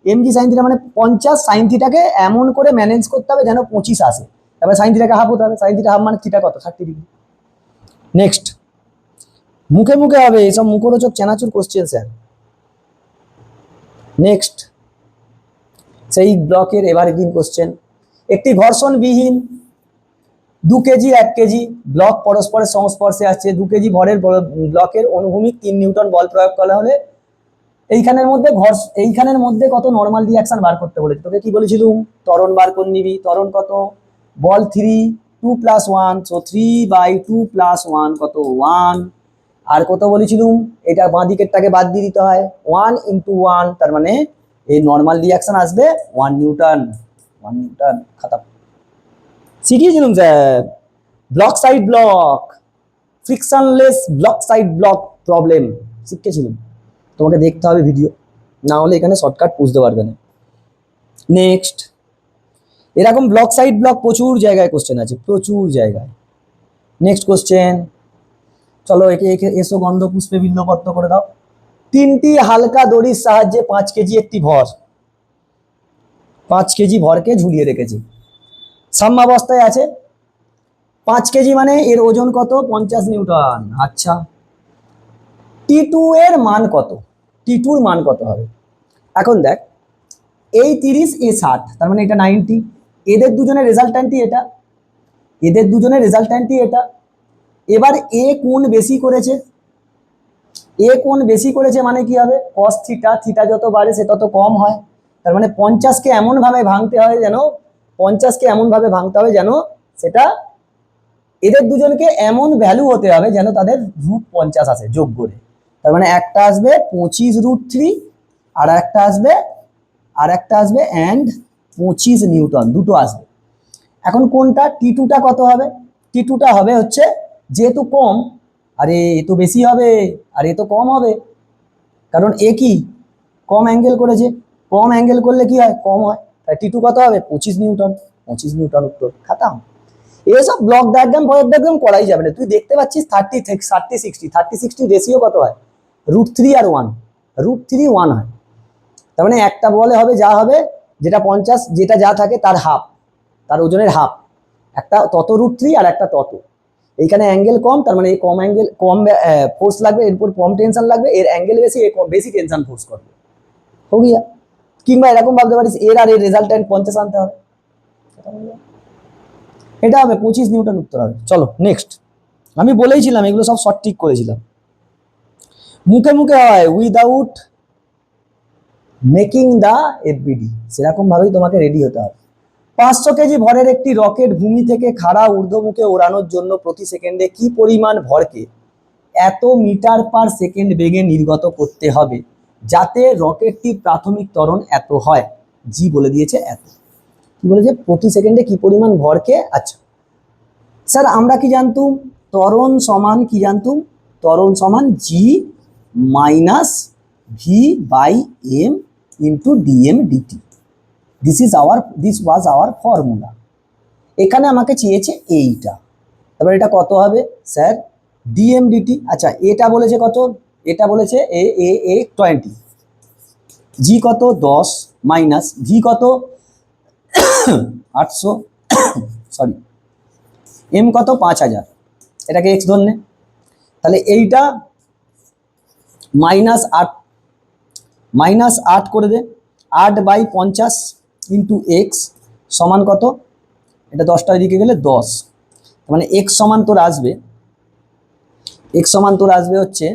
mg sin থিটা মানে 50, sin থিটাকে এমন করে ম্যানেজ করতে হবে যেন 25 আসে। তারপরে sin থিটাকে হাফ হতে হবে, sin থিটা হাফ মানে থিটা কত 30 ডিগ্রি। নেক্সট মুখে মুখে হবে, এইসব মুখরোচক চেনাচুর কোশ্চেন স্যার। নেক্সট সেই ব্লকের এভারগ্রিন কোশ্চেন। একটি ঘর্ষণবিহীন 2 কেজি 1 কেজি ব্লক পরস্পরের সংস্পর্শে আসছে। 2 কেজি ভরের ব্লকের অনুভূমিক 3 নিউটন বল প্রয়োগ করা হলে এইখানের মধ্যে কত নর্মাল রিয়াকশন বার করতে বলেছে। তোকে কি বলেছিলুম, ত্বরণ বার করে নিবি। ত্বরণ কত, বল 3, 2 + 1, সো 3/2 + 1 কত 1। আর কত বলেছিলুম, এটা বাঁ দিকেরটাকে বাদ দিয়ে দিতে হয়, 1 × 1, তার মানে এই নর্মাল রিয়াকশন আসবে 1 নিউটন। 1 নিউটন খতম। শিখিয়েছিলাম sir block side block, frictionless block side block problem শিখেছিলাম। তোমাকে দেখতে হবে ভিডিও, না হলে এখানে শর্টকাট বুঝতে পারবে না। নেক্সট এরকম ব্লক সাইড ব্লক প্রচুর জায়গায় কোশ্চেন আছে, প্রচুর জায়গায়। নেক্সট কোশ্চেন, চলো একে এসো গন্ধ পুষ্পে বিল্লপত্র করে দাও। 3টি হালকা দড়ির সাহায্যে 5 কেজি একটি ভর, 5 কেজি ভরকে ঝুলিয়ে রেখেছে, সাম্যাবস্থায় আছে। 5 কেজি মানে এর ওজন কত 50 নিউটন। আচ্ছা T2 এর মান কত, T2 এর মান কত হবে? এখন দেখ এই 30 এ 60, তার মানে এটা 90, এদের দুজনের রেজাল্ট্যান্টই এটা, এদের দুজনের রেজাল্ট্যান্টই এটা। এবার এ কোণ বেশি করেছে, এ কোণ বেশি করেছে মানে কি হবে cos থিটা, থিটা যত বাড়ে সে তত কম হয়। তার মানে 50কে এমন ভাবে ভাঙতে হয় যেন, 50কে এমন ভাবে ভাঙতে হবে যেন সেটা, এদের দুজনকে এমন ভ্যালু হতে হবে যেন তাদের √50 আসে যোগ করে। তার মানে একটা আসবে 25√3, আর একটা আসবে and 25 নিউটন, দুটো আসবে। এখন কোনটা T2টা কত হবে, T2টা হবে হচ্ছে, যেহেতু কম, আরে এ তো বেশি হবে আর এ তো কম হবে, কারণ এ কি কম অ্যাঙ্গেল করেছে, কম অ্যাঙ্গেল করলে কি হয় কম হয়, তাই T2 কত হবে 25 নিউটন। 25 নিউটন উত্তর খাতাম। এসব ব্লক ডায়াগ্রাম করাই যাবে না, তুই দেখতে পাচ্ছিস 30-60 রেশিও কত হয় √3 আর 1, √3 1 হয়। তার মানে একটা বলে হবে যা হবে, যেটা 50, যেটা যা থাকে তার হাফ, তার ওজনের হাফ, একটা তত √3 আর একটা তত। এইখানে অ্যাঙ্গেল কম, তার মানে এই কম অ্যাঙ্গেল কম ফোর্স লাগবে, এরপর কম টেনশন লাগবে, এর অ্যাঙ্গেল বেশি, এর বেশি টেনশন ফোর্স করবে, হো গিয়া। কিংবা এরকম ভাবতে পারিস এর আর এর রেজাল্ট্যান্ট 50 আনতে হবে, এটা হবে 25 নিউটন উত্তর হবে। চলো নেক্সট, আমি বলেইছিলাম এগুলো সব শর্ট ট্রিক করেছিলাম। মুখে মুখে হয় উইদাউট মেকিং দা এফবিডি, সেরকম ভাবেই তোমাকে রেডি হতে হবে। 500 কেজি ভরের একটি রকেট ভূমি থেকে খাড়া ঊর্ধ্বমুখে ওড়ানোর জন্য প্রতি সেকেন্ডে কি পরিমাণ ভরকে এত মিটার পার সেকেন্ড বেগে নির্গত করতে হবে যাতে রকেটটির প্রাথমিক ত্বরণ এত হয়। জি বলে দিয়েছে এত। কি বলেছে? প্রতি সেকেন্ডে কি পরিমাণ ভরকে, আচ্ছা স্যার আমরা কি জানতুম? ত্বরণ সমান কি জানতুম? ত্বরণ সমান G minus V by M into dm dt. This was our formula. এখানে আমাকে চেয়েছে এইটা, তারপর এটা কত হবে স্যার? DM DT. আচ্ছা এটা বলেছে কত? এটা বলেছে এ এ এ 20, জি কত 10 মাইনাস ভি কত 800, সরি এম কত 5000, এটাকে এক্স ধরনে। তাহলে এইটা -8 করে দে, 8/50 ইন্টু এক্স সমান কত? এটা 10টা এদিকে গেলে 10, মানে এক্স সমান তোর আসবে, এক্স সমান তোর আসবে হচ্ছে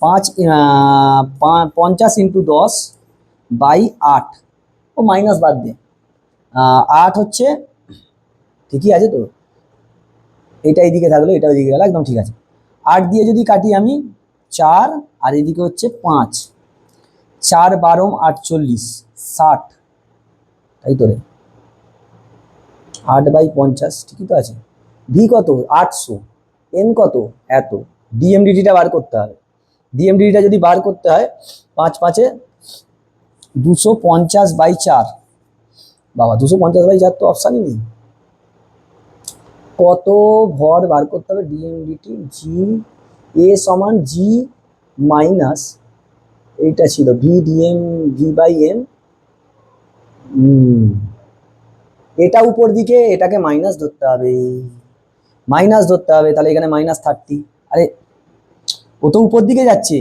50 ইন্টু 10/8, ও মাইনাস বাদ দে, 8 হচ্ছে ঠিকই আছে তো, এটা এইদিকে থাকলো এটা ওইদিকে গেল, একদম ঠিক আছে। 8 দিয়ে যদি কাটি আমি 4, আর এদিকে হচ্ছে 5, 4 12 48 60, তাই তো রে, 8/50 ঠিকই তো আছে। ভি কত 800, এন কত এত, ডিএমডিটিটা বার করতে হবে। ডিএমডিটিটা যদি বার করতে হয় 5 5 250/4, বাবা 250/4 তো অপশানই নেই। কত ভর বার করতে হবে? ডিএমডিটি জি এ সমান জি মাইনাস এইটা ছিল V DM V by M, এটা উপর দিকে, এটাকে মাইনাস ধরতে হবে, মাইনাস ধরতে হবে, তাহলে এখানে -30। আরে ও তো উপর দিকে যাচ্ছে,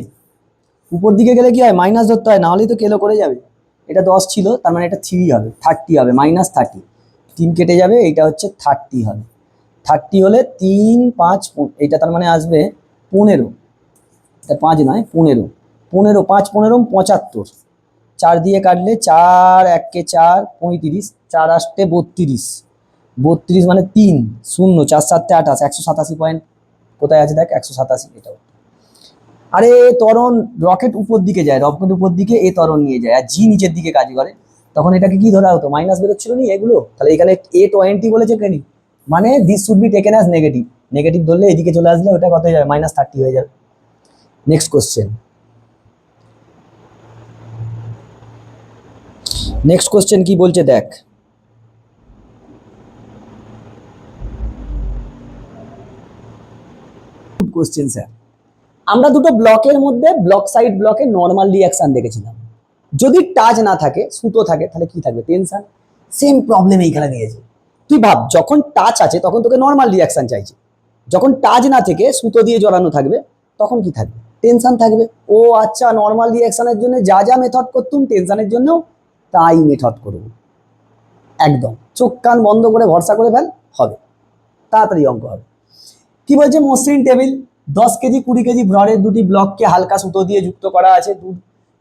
উপর দিকে গেলে কি হয়? মাইনাস ধরতে হয়, না হলেই তো কেলো করে যাবে। এটা 10 ছিল, তার মানে এটা 3 হবে, 30 হবে, -30, 3 কেটে যাবে, এইটা হচ্ছে 30 হবে। 30 হলে 3 5, এইটা তার মানে আসবে 15, এটা 5 নয় 15, 15 5 15 75, 4 দিয়ে কাটলে 4 1 কে 4 35, 4 8 32, 32 মানে 3 0, 4 7 28, 187 পয়েন্ট কোথায় আছে দেখ, 187, এটাও। আরে ত্বরণ রকেট উপর দিকে যায়, রকেট উপর দিকে এ ত্বরণ নিয়ে যায়, আর জি নিচের দিকে কাজ করে, তখন এটাকে কি ধরা হতো? মাইনাস বেরোচ্ছিল নি এগুলো, তাহলে এখানে A20 বলেছে কেন, মানে this should be taken as negative, negative ধরলে এদিকে চলে আসলে ওটা কত হয়ে যাবে? -30 হয়ে যাবে। নেক্সট কোশ্চেন, নেক্সট কোশ্চেন কি বলছে দেখ। কোশ্চেন স্যার, আমরা দুটো ব্লকের মধ্যে ব্লক সাইড ব্লকে নর্মাল রিঅ্যাকশন দেখেছিলাম, যদি টাচ না থাকে সুতো থাকে তাহলে কি থাকবে? টেনশন। সেম প্রবলেম এইখানে দিয়েছে। তুই ভাব, যখন টাচ আছে তখন তোকে নর্মাল রিঅ্যাকশন চাইছে, যখন টাচ না থেকে সুতো দিয়ে জড়ানো থাকবে তখন কি থাকবে? টেনশন থাকবে। ও আচ্ছা, নর্মাল রিঅ্যাকশনের জন্য যা যা মেথড করতুম টেনশনের জন্যও তাই মেথড করব। একদম চোখ কান বন্ধ করে ভরসা করে ফেল, হবে, তাড়াতাড়ি অঙ্ক হবে। কি বলছে? মসৃণ টেবিল, 10 কেজি 20 কেজি ভরের দুটি ব্লককে হালকা সুতো দিয়ে যুক্ত করা আছে,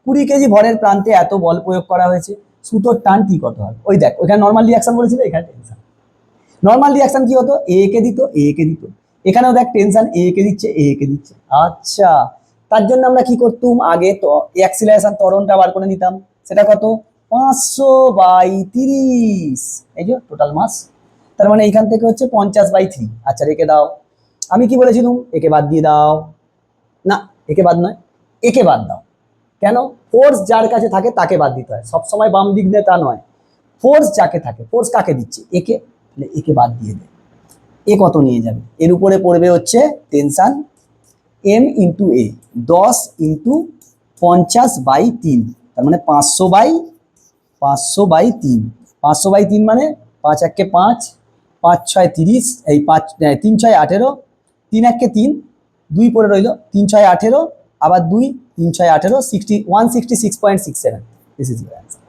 20 কেজি ভরের প্রান্তে এত বল প্রয়োগ করা হয়েছে, সুতোর টান টি কত হবে? ওই দেখ ওখানে নর্মাল রিঅ্যাকশন বলেছিল, এখানে টেনশন। নর্মাল রিঅ্যাকশন কি হতো? এ কে দিত, এ কে দিত, এখানেও দেখ টেনশন, এ কে দিচ্ছে, এ কে দিচ্ছে। আচ্ছা, তার জন্য আমরা কি করতুম? আগে তো অ্যাক্সিলারেশন ত্বরণটা বার করে নিতাম, সেটা কত? 500/30, এই যে টোটাল মাস, তার মানে এইখান থেকে হচ্ছে 50/3। আচ্ছা রেখে দাও, আমি কি বলেছিলাম? একে বাদ দিয়ে দাও, না একে বাদ নয়, একে বাদ দাও। কেন? ফোর্স যার কাছে থাকে তাকে বাদ দিতে হয়, সবসময় বাম দিক দিয়ে তা নয়, ফোর্স যাকে থাকে, ফোর্স কাকে দিচ্ছে? একে, তাহলে একে বাদ দিয়ে দে, এ কত নিয়ে যাবে? এর উপরে পড়বে হচ্ছে টেনশন এম ইন্টু এ, 10 ইন্টু 50/3, তার মানে 500/3, 500/3 মানে 5 1 কে 5, 5 6 30, এই 5 3 6 18, 3 1 কে 3, 2 পড়ে রইল, 3 6 18, আবার 2, 3 6 18, 166.67, দিস ইজ ইউর অ্যান্সার।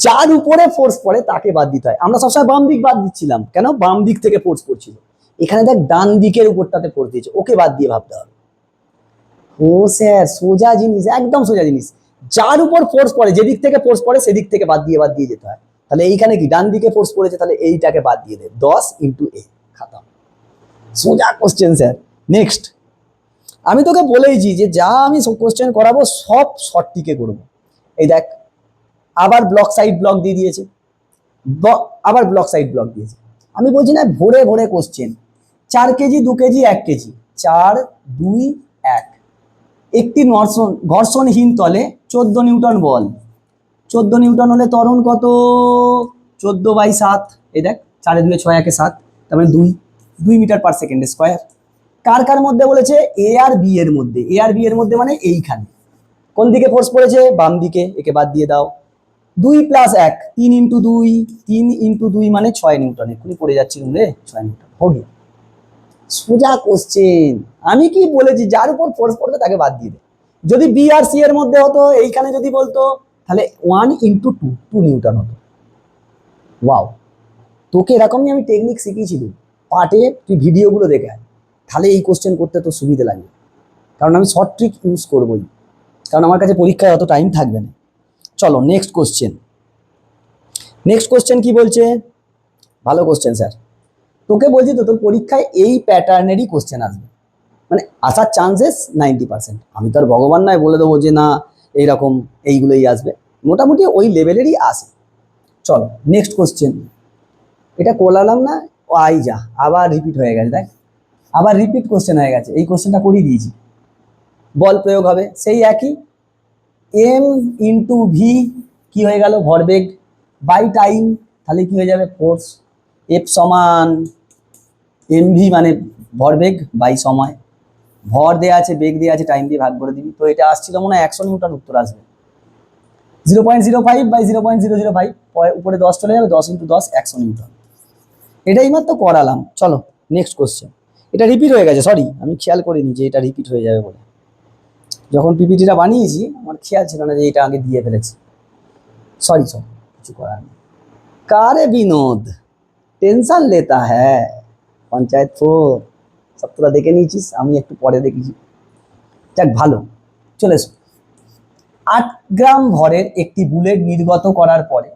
যার উপরে ফোর্স পড়ে তাকে বাদ দিতে হয়। আমরা সবসময় বাম দিক বাদ দিচ্ছিলাম, কেন? বাম দিক থেকে ফোর্স পড়ছিল, এখানে দেখ ডান দিকের উপরটাতে ফোর্স দিয়েছে, ওকে বাদ দিয়ে ভাবতে হবে। ও স্যার সোজা জিনিস, একদম সোজা জিনিস, যার উপর ফোর্স পড়ে, যেদিক থেকে ফোর্স পড়ে সেদিক থেকে বাদ দিয়ে যেতে হয়। তাহলে এইখানে কি ডান দিকে ফোর্স পড়েছে, তাহলে এইটাকে বাদ দিয়ে দে, 10 ইন্টু এ, খাতাম। সোজা কোশ্চেন স্যার। নেক্সট, আমি তোকে বলেইছি যে যা আমি কোশ্চেন করাবো সব শর্টটিকে করবো। এই দেখ, আবার ব্লক সাইড ব্লক দিয়ে দিয়েছে, আবার ব্লক সাইড ব্লক দিয়েছে। আমি বলছি না ভোরে ভোরে কোশ্চেন, 4 কেজি 2 কেজি 1 কেজি, 4 2 1, একটি ঘর্ষণহীন তলে 14 নিউটন বল, 14 নিউটন হলে ত্বরণ কত, 14/7, এই দেখ 4 2 6 1 7, তার মানে 2 মিটার পার সেকেন্ড স্কোয়ার। কার কার মধ্যে বলেছে, এ আর বি এর মধ্যে, এ আর বি এর মধ্যে মানে এইখানে। কোন দিকে ফোর্স পড়েছে, বাম দিকে, একে বাদ দিয়ে দাও। 2 + 1, 3 × 2, 3 × 2 মানে 6 নিউটন, এক্ষুনি পড়ে যাচ্ছি রে, 6 নিউটন হবে। সোজা কোশ্চেন, আমি কি বলেছি, যার উপর ফোর্স পড়বে তাকে বাদ দিয়ে দে। যদি বি আর সি এর মধ্যে হতো, এইখানে যদি বলতো, তাহলে 1 × 2, 2 নিউটন হতো। ওয়াও, তোকে এরকমই আমি টেকনিক শিখিয়েছি, পার্টে তুই ভিডিওগুলো দেখে আয়, তাহলে এই কোশ্চেন করতে তোর সুবিধা লাগবে। কারণ আমি শর্ট ট্রিক ইউজ করবোই, কারণ আমার কাছে পরীক্ষায় অত টাইম থাকবে না। চলো নেক্সট কোশ্চেন। নেক্সট কোশ্চেন কি বলছে, ভালো কোশ্চেন স্যার, তোকে বলছি তো তোর পরীক্ষায় এই প্যাটার্নেরই কোশ্চেন আসবে, মানে আসার চান্সেস 90%। আমি তো আর ভগবান নয় বলে দেবো যে না এইরকম এইগুলোই আসবে, মোটামুটি ওই লেভেলেরই আসে। চলো নেক্সট কোশ্চেন, এটা করলাম না, ও আই যা, আবার রিপিট হয়ে গেছে, দেখ আবার রিপিট কোশ্চেন হয়ে গেছে, এই কোশ্চেনটা করিয়ে দিয়েছি। বল প্রয়োগ হবে সেই একই, এম ইন্টু ভি কি হয়ে গেল, ভরবেগ, বাই টাইম, তাহলে কি হয়ে যাবে, ফোর্স। এফ সমান এম ভি মানে ভরবেগ বাই সময়, ভর দেওয়া আছে, বেগ দেওয়া আছে, টাইম দিয়ে ভাগ করে দিবি। তো এটা আসছিল মনে হয় 100 নিউটন, উত্তর আসবে 0.05/0.005, উপরে 10 চলে যাবে, 10 × 10 100 নিউটন। এটাই মাত্র করালাম। চলো নেক্সট কোশ্চেন, এটা রিপিট হয়ে গেছে, সরি আমি খেয়াল করিনি যে এটা রিপিট হয়ে যাবে বলে, যখন পিপিটিটা বানিয়েছি আমার খেয়াল ছিল না যে এটা আগে দিয়ে ফেলেছি, সরি কিছু করার নেই। কারে বিনোদ টেনশন লেতা হ্যাঁ, পঞ্চায়েত 4 সবটা দেখে নিয়েছিস, আমি একটু পরে দেখেছি, যাক ভালো। চলে এসো, 8 গ্রাম ভরের একটি বুলেট নির্গত করার পরে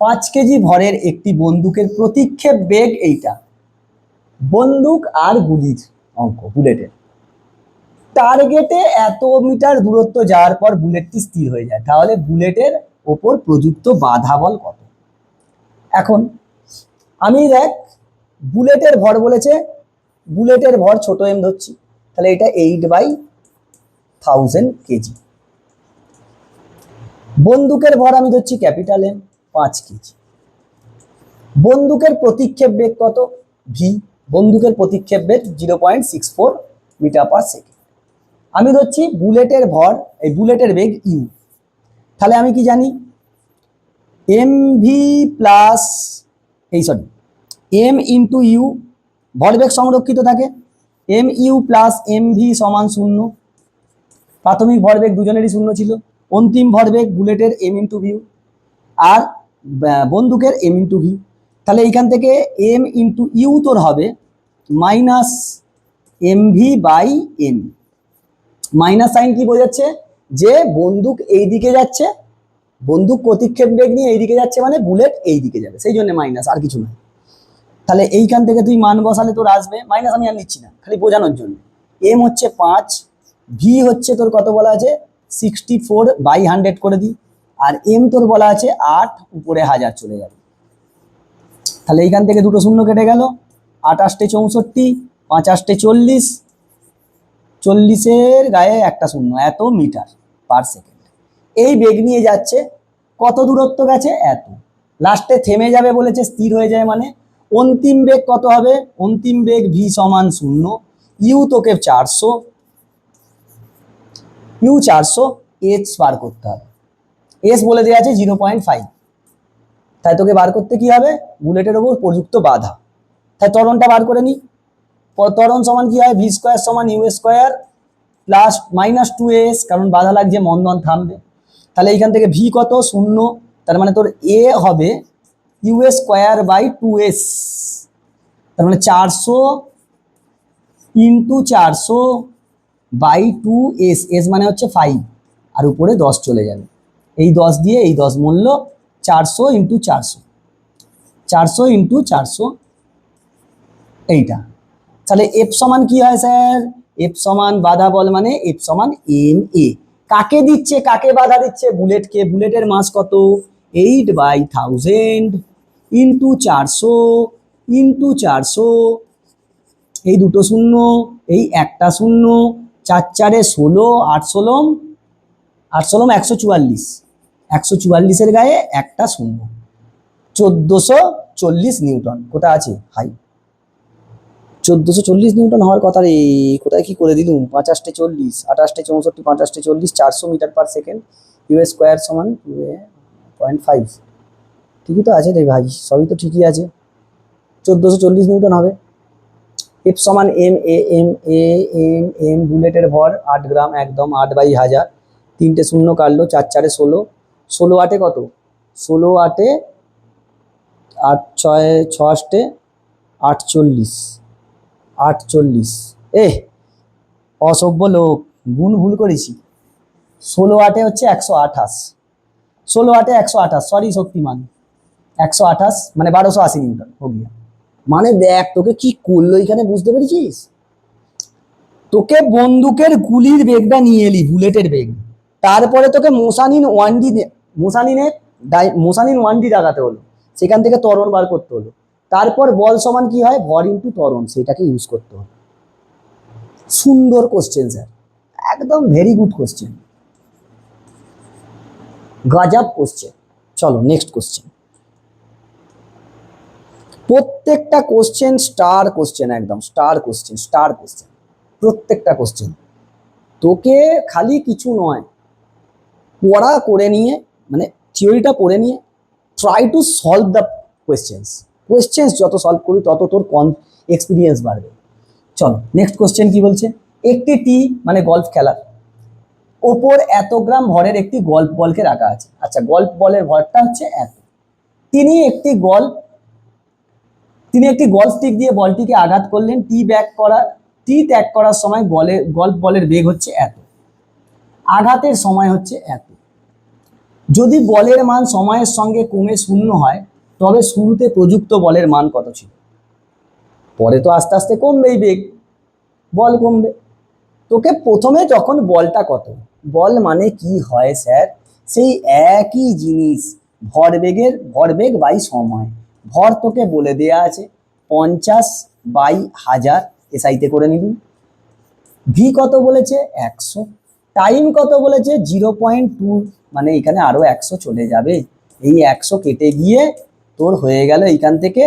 5 কেজি ভরের একটি বন্দুকের প্রতিক্ষেপ বেগ এইটা, বন্দুক আর গুলির অঙ্ক, বুলেটের টার্গেটে এত মিটার দূরত্ব যাওয়ার পর বুলেটটি স্থির হয়ে যায়, তাহলে বুলেটের ওপর প্রযুক্ত বাধা বল কত। এখন আমি দেখ বুলেটের ভর বলেছে, বুলেটের ভর ছোট এম ধরছি, তাহলে এটা 8/1000 কেজি। বন্দুকের ভর আমি ধরছি ক্যাপিটাল এম, 5 কেজি। বন্দুকের প্রতিক্ষেপ বেগ কত, ভি, বন্দুকের প্রতিক্ষেপ বেগ 0.64 মিটার পার সেকেন্ড। আমি ধরছি বুলেটের ভর, এই বুলেটের বেগ ইউ, তাহলে আমি কি জানি, M V plus M into U, ভরবেগ সংরক্ষিত থাকে, M U plus M V সমান 0, প্রাথমিক ভরবেগ দুজনেরই 0 ছিল, অন্তিম ভরবেগ বুলেটের এম ইন্টু ভি আর বন্দুকের এম ইন্টু ভি, তাহলে এইখান থেকে এম ইন্টু ইউ তোর হবে minus M V by M. Minus sign কি বোঝাচ্ছে, যে বন্দুক এই দিকে যাচ্ছে, বন্দুক প্রতিক্ষেপ বেগ নিয়ে এইদিকে যাচ্ছে, মানে বুলেট এই দিকে যাবে, সেই জন্য মাইনাস, আর কিছু না। তাহলে এইখান থেকে তুই মান বসালে তোর আসবে, মাইনাস আমি আর নিচ্ছি না, খালি বোঝানোর জন্য। এম হচ্ছে 5, ভি হচ্ছে তোর কত বলা আছে 64/100 করে দিই, আর এম তোর বলা আছে 8, উপরে 1000 চলে যাবে, তাহলে এইখান থেকে দুটো শূন্য কেটে গেল, 28 × 64, 5 × 40, 40-এর গায়ে একটা শূন্য, এত মিটার পার সেকেন্ড। এই বেগ নিয়ে যাচ্ছে, কত দূরত্ব গেছে এত, লাস্টে থেমে যাবে বলেছে, স্থির হয়ে যায় মানে অন্তিম বেগ কত হবে, অন্তিম বেগ ভি সমান 0, ইউ তোকে 400, ইউ 400, এস বার করতে হবে, এস বলে দেওয়া আছে 0.5, তাই তোকে বার করতে কি হবে, বুলেটের ওপর প্রযুক্ত বাধা। তাই ত্বরণটা বার করে নি, ত্বরণ সমান কি হয়, ভি স্কোয়ার সমান ইউ স্কোয়ার প্লাস -2s, কারণ বাধা লাগছে মন্দন থামবে, তাহলে এইখান থেকে ভি কত 0, তার মানে তোর এ হবে ইউ স্কোয়ার বাই 2s, তার মানে 400 × 400 বাই 2s, এস মানে হচ্ছে 5, আর উপরে 10 চলে যাবে, এই 10 দিয়ে এই 10 মূল্য 400 × 400, 400 × 400 এইটা, তাহলে এফ সমান কি হয় স্যার, এফ সমান বাধা বল মানে এফ সমান এম এ। কাকে দিচ্ছে, কাকে বাধা দিচ্ছে? বুলেটকে। বুলেটের মাস কত? 8/1000 ইন্টু 400 ইন্টু 400, এই দুটো শূন্য, এই একটা শূন্য, 4 4 16, 8 16, 8 16 144, 144-এর গায়ে একটা শূন্য, 1440 নিউটন। কোথায় আছে? হাই, 1440 নিউটন হওয়ার কথা রে। কোথায় কি করে দিলুম? ৫ 40, ২৮ 64, ৫ 40, 400 metre per second, U square সমান 0.5। ঠিকই তো আছে রে ভাই, সবই তো ঠিকই আছে। 1440 নিউটন হবে। এফ সমান M A M A M M, বুলেটের ভর 8 গ্রাম, একদম 8/1000। তিনটে শূন্য কাটলো, 4 4 16, 16 8 কত? 16 8 8 6 6 8 48, 48 অসভ্য লোক, গুণ ভুল করেছি। 16 8 হচ্ছে 128, 16 8 128, সরি শক্তিমান, 128 মানে 1280 নিউটন হো গিয়া। মানে দেখ তোকে কি করলো এখানে, বুঝতে পেরেছিস? তোকে বন্দুকের গুলির বেগটা নিয়ে এলি, বুলেটের বেগ, তারপরে তোকে মোসানিন 1D লাগাতে হলো, সেখান থেকে ত্বরণ বার করতে হলো, তারপর বল সমান কি হয়? ভর ইন্টু ত্বরণ, সেটাকে ইউজ করতে হলো। সুন্দর কোশ্চেন স্যার, একদম ভেরি গুড কোশ্চেন, গজব কোশ্চেন। চলো নেক্সট কোশ্চেন। প্রত্যেকটা কোশ্চেন স্টার কোশ্চেন, একদম স্টার কোশ্চেন, স্টার কোশ্চেন, প্রত্যেকটা কোশ্চেন। তোকে খালি কিছু নয়, পড়া করে নিয়ে, মানে থিওরিটা পড়ে নিয়ে, try to solve the questions যত সলভ করি তত তোর এক্সপিরিয়েন্স বাড়বে। চলো নেক্সট কোশ্চেন কি বলছে? একটি টি মানে গল্ফ খেলার ওপর এত গ্রাম ভরের একটি গল্ফ বলকে রাখা আছে। আচ্ছা, গল্ফ বলের ভরটা হচ্ছে এত। তিনি একটি গল্ফ স্টিক দিয়ে বলটিকে আঘাত করলেন। টি ত্যাগ করার সময় গল্ফ বলের বেগ হচ্ছে এত, আঘাতের সময় হচ্ছে এত। যদি বলের মান সময়ের সঙ্গে কমে শূন্য হয়, তবে শুরুতে প্রযুক্ত বলের মান কত ছিল? পরে তো আস্তে আস্তে কমবেই বেগ, বল কমবে। তোকে প্রথমে যখন বলটা কত, বল মানে কি হয় স্যার? সেই একই জিনিস, ভরবেগ বাই সময়। ভর তোকে বলে দেয়া আছে 50/1000, এসআইতে করে নিবি। ভি কত বলেছে? 100। টাইম কত বলেছে? 0.2, মানে এখানে আরো 100 চলে যাবে। এই 100 কেটে গিয়ে তোর হয়ে গেল এইখান থেকে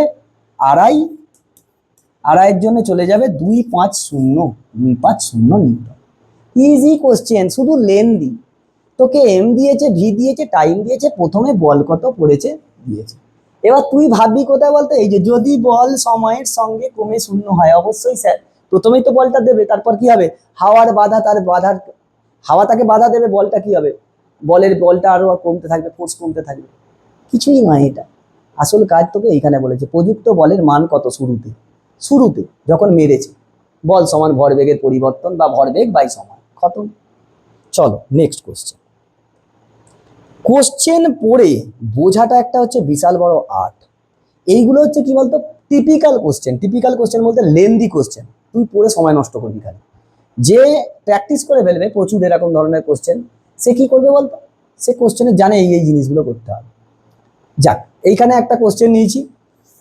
আড়াইয়ের জন্য চলে যাবে 250 নিউটন। ইজি কোশ্চেন, শুধু লেন্দি। তোকে এম দিয়েছে, ভি দিয়েছে, টাইম দিয়েছে, প্রথমে বল কত পড়েছে দিয়েছে। এবার তুই ভাববি কোথায় বলতো? এই যে যদি বল সময়ের সঙ্গে কমে শূন্য হয়, অবশ্যই স্যার প্রথমেই তো বলটা দেবে, তারপর কি হবে? হাওয়া তাকে বাধা দেবে, বলটা কি হবে? বলটা আরো কমতে থাকবে, ফোর্স কমতে থাকবে। কিছুই নয় এটা, আসল কাজ তোকে এইখানে বলেছে। প্রযুক্ত বলের মান কত শুরুতে যখন মেরেছে, বল সমান ভরবেগের পরিবর্তন বা ভরবেগ বাই সময়, খতম। চলো নেক্সট কোশ্চেন পড়ে বোঝাটা একটা হচ্ছে বিশাল বড় আর্ট। এইগুলো হচ্ছে কি বলতো? টিপিক্যাল কোশ্চেন বলতে লেন্দি কোশ্চেন, তুই পড়ে সময় নষ্ট করবি খালি। যে প্র্যাকটিস করে ফেলবে প্রচুর এরকম ধরনের কোশ্চেন, সে কি করবে বলতো? সে কোশ্চেনে জানে এই জিনিসগুলো করতে হবে। যাক, এইখানে একটা কোশ্চেন নিয়েছি,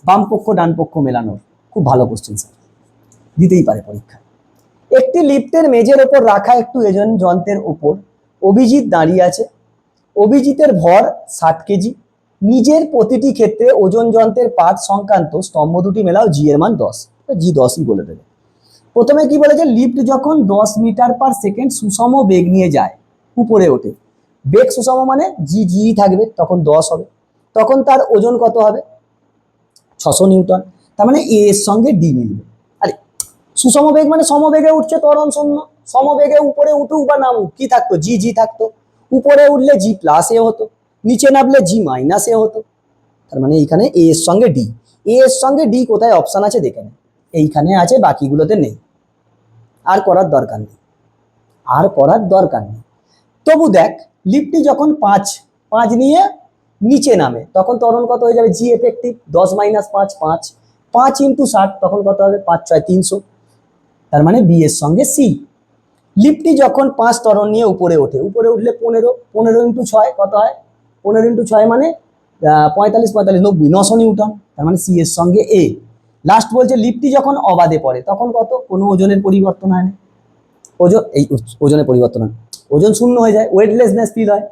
বাম পক্ষ ডান পক্ষ মেলানোর, খুব ভালো কোশ্চেন স্যার, দিতেই পারে পরীক্ষা। একটি লিফটের মেঝের ওপর রাখা একটু ওজন যন্ত্রের ওপর অভিজিৎ দাঁড়িয়ে আছে। অভিজিতের ভর 60 কেজি। নিজের প্রতিটি ক্ষেত্রে ওজন যন্ত্রের পাঠ সংক্রান্ত স্তম্ভ দুটি মেলাও, জি এর মান 10, জি 10ই বলে দেবে। প্রথমে কি বলেছে? লিফট যখন 10 মিটার পার সেকেন্ড সুষম বেগ নিয়ে যায়, উপরে ওঠে, বেগ সুষম মানে জি থাকবে, তখন 10 হবে, তখন তার ওজন কত হবে? 600 নিউটন। তার মানে এ এর সঙ্গে ডি মিলবে। আরে সুষম বেগ মানে সমবেগে উঠছে ত্বরণ শূন্য, সমবেগে উপরে উঠুক বা নামুক কি থাকতো? জি থাকতো। উপরে উঠলে জি প্লাস এ হতো, নিচে নামলে জি মাইনাস এ হতো। তার মানে এইখানে এ এর সঙ্গে ডি, কোথায় অপশন আছে দেখে নে, এইখানে আছে, বাকিগুলোতে নেই। আর করার দরকার নেই। তবু দেখ, লিফটটি যখন 5 নিয়ে নিচে নামে, তখন ত্বরণ কত হয়ে যাবে? জি এফেক্টিভ 10 - 5, 5 × 60, তখন কত হবে? 5 × 6 = 300। তার মানে বি এর সঙ্গে সি। লিফটটি যখন 5 ত্বরণ নিয়ে উপরে ওঠে, উপরে উঠলে 15, 15 ইন্টু 6 কত হয়? 15 ইন্টু 6 মানে 45, 45, 90, 900 নিউটন। তার মানে সি এর সঙ্গে এ। লাস্ট বলছে লিফটটি যখন অবাধে পড়ে তখন কত? কোনো ওজনের পরিবর্তন হয় না, ওজনের পরিবর্তন হয়, ওজন শূন্য হয়ে যায়, ওয়েটলেসনেস ফিল হয়।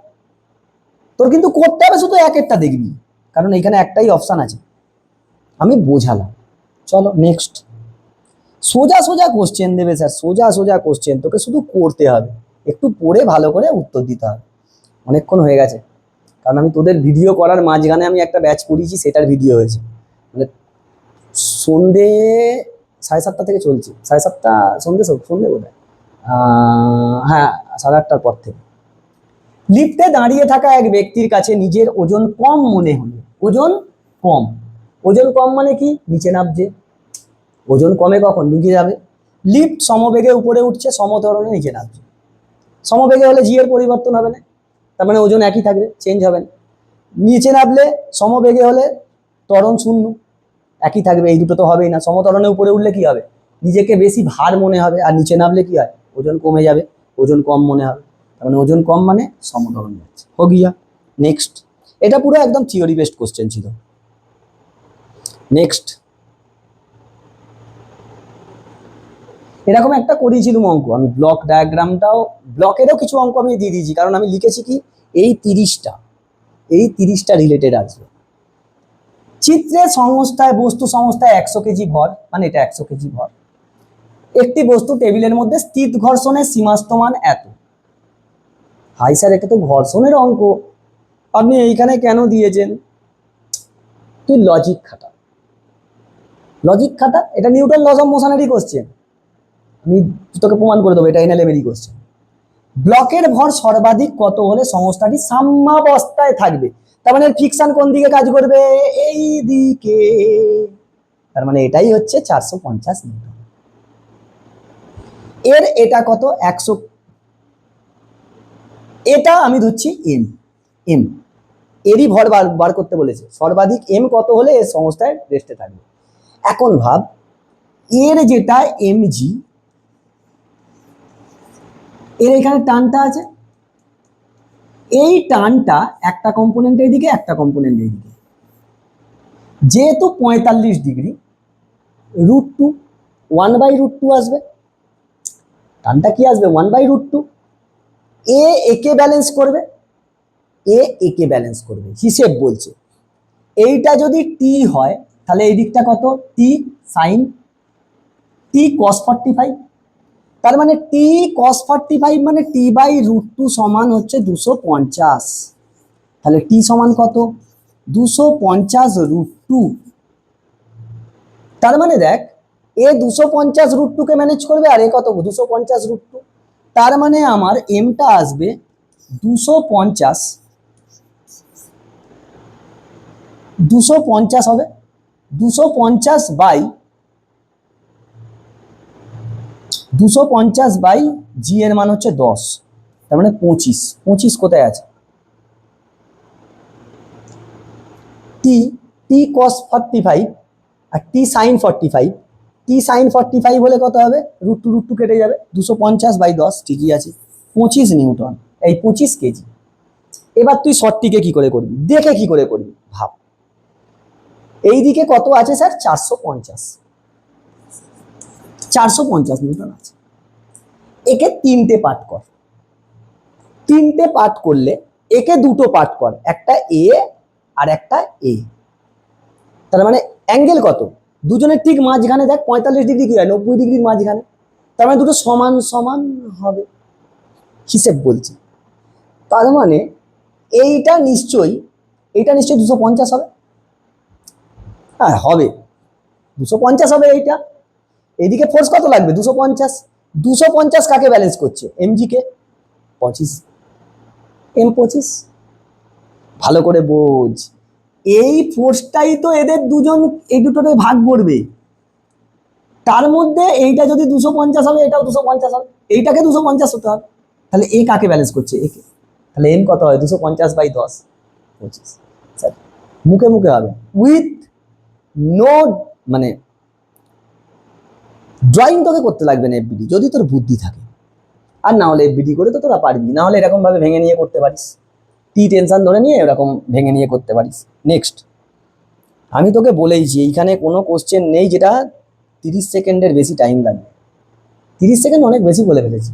তোর কিন্তু করতে হবে শুধু এক একটা দেখবি, কারণ এখানে একটাই অপশান আছে, আমি বোঝালাম। চলো নেক্সট। সোজা সোজা কোশ্চেন দেবে স্যার, সোজা সোজা কোশ্চেন, তোকে শুধু করতে হবে, একটু পড়ে ভালো করে উত্তর দিতে হবে। অনেকক্ষণ হয়ে গেছে, কারণ আমি তোদের ভিডিও করার মাঝখানে আমি একটা ব্যাচ করিয়েছি, সেটার ভিডিও হয়েছে, মানে সন্ধে 7:30 থেকে চলছে, 7:30 সন্ধে বোধ হয়, হ্যাঁ 8:30 পর থেকে। লিফটে দাঁড়িয়ে থাকা এক ব্যক্তির কাছে নিজের ওজন কম মনে হলো, ওজন কম, ওজন কম মানে কি? নিচে নামছে, ওজন কমে কখন? নিচে যাবে। লিফট সমবেগে উপরে উঠছে, সমত্বরণে নিচে নামছে। সমবেগে হলে জি এর পরিবর্তন হবে না, তার মানে ওজন একই থাকবে, চেঞ্জ হবে না। নিচে নামলে সমবেগে হলে ত্বরণ শূন্য, একই থাকবে, এই দুটো তো হবেই না। সমত্বরণে উপরে উঠলে কি হবে? নিজেকে বেশি ভার মনে হবে, আর নিচে নামলে কি হয়? ওজন কমে যাবে, ওজন কম মনে হবে, তার মানে ওজন কম মানে সমত্বরণ যাচ্ছে। হো গিয়া। নেক্সট। এটা পুরো একদম থিওরি বেসড কোশ্চেন ছিল। নেক্সট। এরকম একটা করিয়েছিলাম অঙ্ক, আমি ব্লক ডায়াগ্রামটাও, ব্লকেরও কিছু অঙ্ক আমি দিয়ে দিয়েছি, কারণ আমি লিখেছি কি এই 30টা রিলেটেড আসবে। চিত্রের সংস্থায়, বস্তু সংস্থায় 100 কেজি ভর, মানে এটা 100 কেজি ভর। একটি বস্তু টেবিলের মধ্যে স্থিত ঘর্ষণের সীমাস্ত মান এত। হাই স্যার, এটা তো ঘর্ষণের অঙ্ক, আপনি এইখানে কেন দিয়েছেন? তুই লজিক খাটা, লজিক খাটা, এটা নিউটন লস অফ মোশনেরই কোশ্চেন, আমি তোকে প্রমাণ করে দেবো এটা এনএলএমেরই কোশ্চেন। ব্লকের ভর সর্বাধিক কত হলে সংস্থাটি সাম্যাবস্থায় থাকবে? তার মানে ফিকশন কোন দিকে কাজ করবে? এই দিকে, তার মানে এটাই হচ্ছে 450 নিউটন। এর এটা কত? 100, এটা আমি ধরছি এম, এম এরই ভর বার করতে বলেছে, সর্বাধিক এম কত হলে এর সংস্থায় রেস্টে থাকবে। এখন ভাব, এর যেটা এমজি, এর এখানে টানটা আছে, এই টানটা একটা কম্পোনেন্ট এইদিকে, একটা কম্পোনেন্ট এইদিকে, যেহেতু 45 ডিগ্রি, √2, 1/√2 আসবে, টানটা কি আসবে? 1/√2। এ একে ব্যালেন্স করবে, এ একে ব্যালেন্স করবে, হিসেব বলছে। এইটা যদি টি হয় তাহলে এই দিকটা কত? টি সাইন টি কস 45, তার মানে টি কস 45 মানে টি/√2 সমান হচ্ছে 250। তাহলে টি সমান কত? 250√2। তার মানে দেখ, এ 250√2 কে ম্যানেজ করবে, আর এ কত? 250√2। তার মানে আমার এমটা আসবে 250, 250 হবে, 250/250 জি এর মান হচ্ছে 10, তার মানে 25। 25 কোথায় আছে? টি, টি কস 45 আর টি সাইন 45, টি সাইন 45 হলে কত হবে? √2 কেটে যাবে, 250/10, ঠিকই আছে, 25 নিউটন, এই 25 কেজি। এবার তুই শর্টটিকে কি করে করবি, দেখে কি করে করবি ভাব। এইদিকে কত আছে স্যার? 450, 450 নিউটন আছে। একে 3টে পার্ট কর, 3টে পার্ট করলে একে 2টো পার্ট কর, একটা এ আর একটা এ। তার মানে অ্যাঙ্গেল কত? দুজনের ঠিক মাঝখানে, দেখ 45 ডিগ্রি কি হয়? 90 ডিগ্রির মাঝখানে, তার মানে দুটো সমান সমান হবে, হিসেব বলছি। তার মানে এইটা নিশ্চয়ই 250 হবে, হ্যাঁ হবে, 250 হবে এইটা। এইদিকে ফোর্স কত লাগবে? 250, 250 কাকে ব্যালেন্স করছে? এমজি কে, 25, এম 25। ভালো করে বোঝ, এই ফোর্সটাই তো এদের দুজন, এই দুটোতে ভাগ করবে, তার মধ্যে এইটা যদি 250 হবে, এটাও 250 হবে, এইটাকে 250 হতে হবে, তাহলে এ কাকে ব্যালেন্স করছে? একে। তাহলে এম কত হয়? 250/10, 25। স্যার মুখে মুখে হবে, উইথ নো, মানে ড্রয়িং তোকে করতে লাগবে না এফবিডি, যদি তোর বুদ্ধি থাকে, আর না হলে এফবিডি করে তো তোরা পারবি, না হলে এরকম ভাবে ভেঙে নিয়ে করতে পারিস, টি টেনশন ধরে নিয়ে এরকম ভেঙে নিয়ে করতে পারিস। নেক্সট, আমি তোকে বলেইছি এইখানে কোনো কোশ্চেন নেই যেটা 30 সেকেন্ডের বেশি টাইম লাগবে। 30 সেকেন্ড অনেক বেশি বলে ফেলেছি,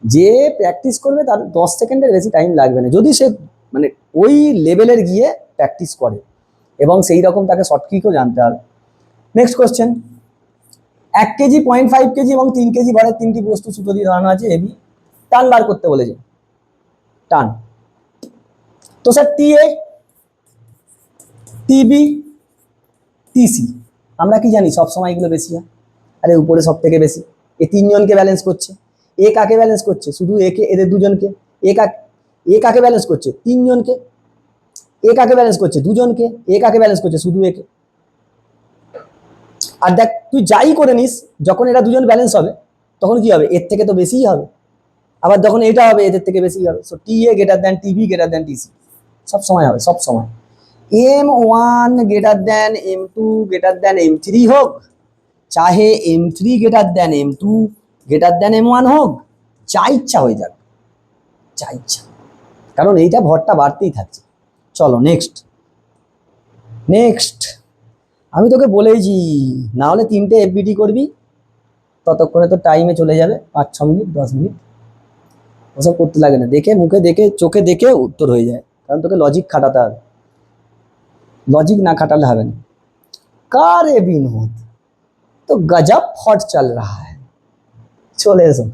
যে প্র্যাকটিস করবে তার 10 সেকেন্ডের বেশি টাইম লাগবে না, যদি সে মানে ওই লেভেলের গিয়ে প্র্যাকটিস করে এবং সেই রকম তাকে শর্ট ট্রিকও জানতে হবে। নেক্সট কোশ্চেন, 1 কেজি, 0.5 কেজি এবং 3 কেজি ভরের 3টি বস্তু সুতো দিয়ে ধরানো আছে এবি, টান বার করতে বলেছে, টান। তো স্যার টিএ, টিবি, টিসি, আমরা কি জানি সবসময় এগুলো বেশি হয়, আরে উপরে সব থেকে বেশি, এ তিনজনকে ব্যালেন্স করছে, এ কাকে ব্যালেন্স করছে, শুধু একে, এদের দুজনকে, এ কাকে ব্যালেন্স করছে, তিনজনকে, এ কাকে ব্যালেন্স করছে, দুজনকে, এ কাকে ব্যালেন্স করছে, শুধু একে। আর দেখ তুই যাই করে নিস, যখন এরা দুজন ব্যালেন্স হবে তখন কি হবে, এর থেকে তো বেশিই হবে, আবার যখন এটা হবে এদের থেকে বেশি হবে। So T A greater than TB greater than TC, সব সময় হবে, সব সময়। M1 greater than M2 greater than M3 হোক, চাহে M3 greater than M2 greater than M1 হোক, যা ইচ্ছা হয়ে যাক, যা ইচ্ছা, কারণ এইটা ভরটা বাড়তেই থাকছে। চলো নেক্সট, নেক্সট আমি তোকে বলেইছি, না হলে 3টে এফবিটি করবি, ততক্ষণে তো টাইমে চলে যাবে 5-6 মিনিট 10 মিনিট, ওসব করতে লাগে না, দেখে মুখে দেখে চোখে দেখে উত্তর হয়ে যায়, কারণ তোকে লজিক খাটাতে হবে, লজিক না খাটালে হবে না। কার এ বিনোদ তো গজব ফট চল রাহা হ্যায়, চলে এসো।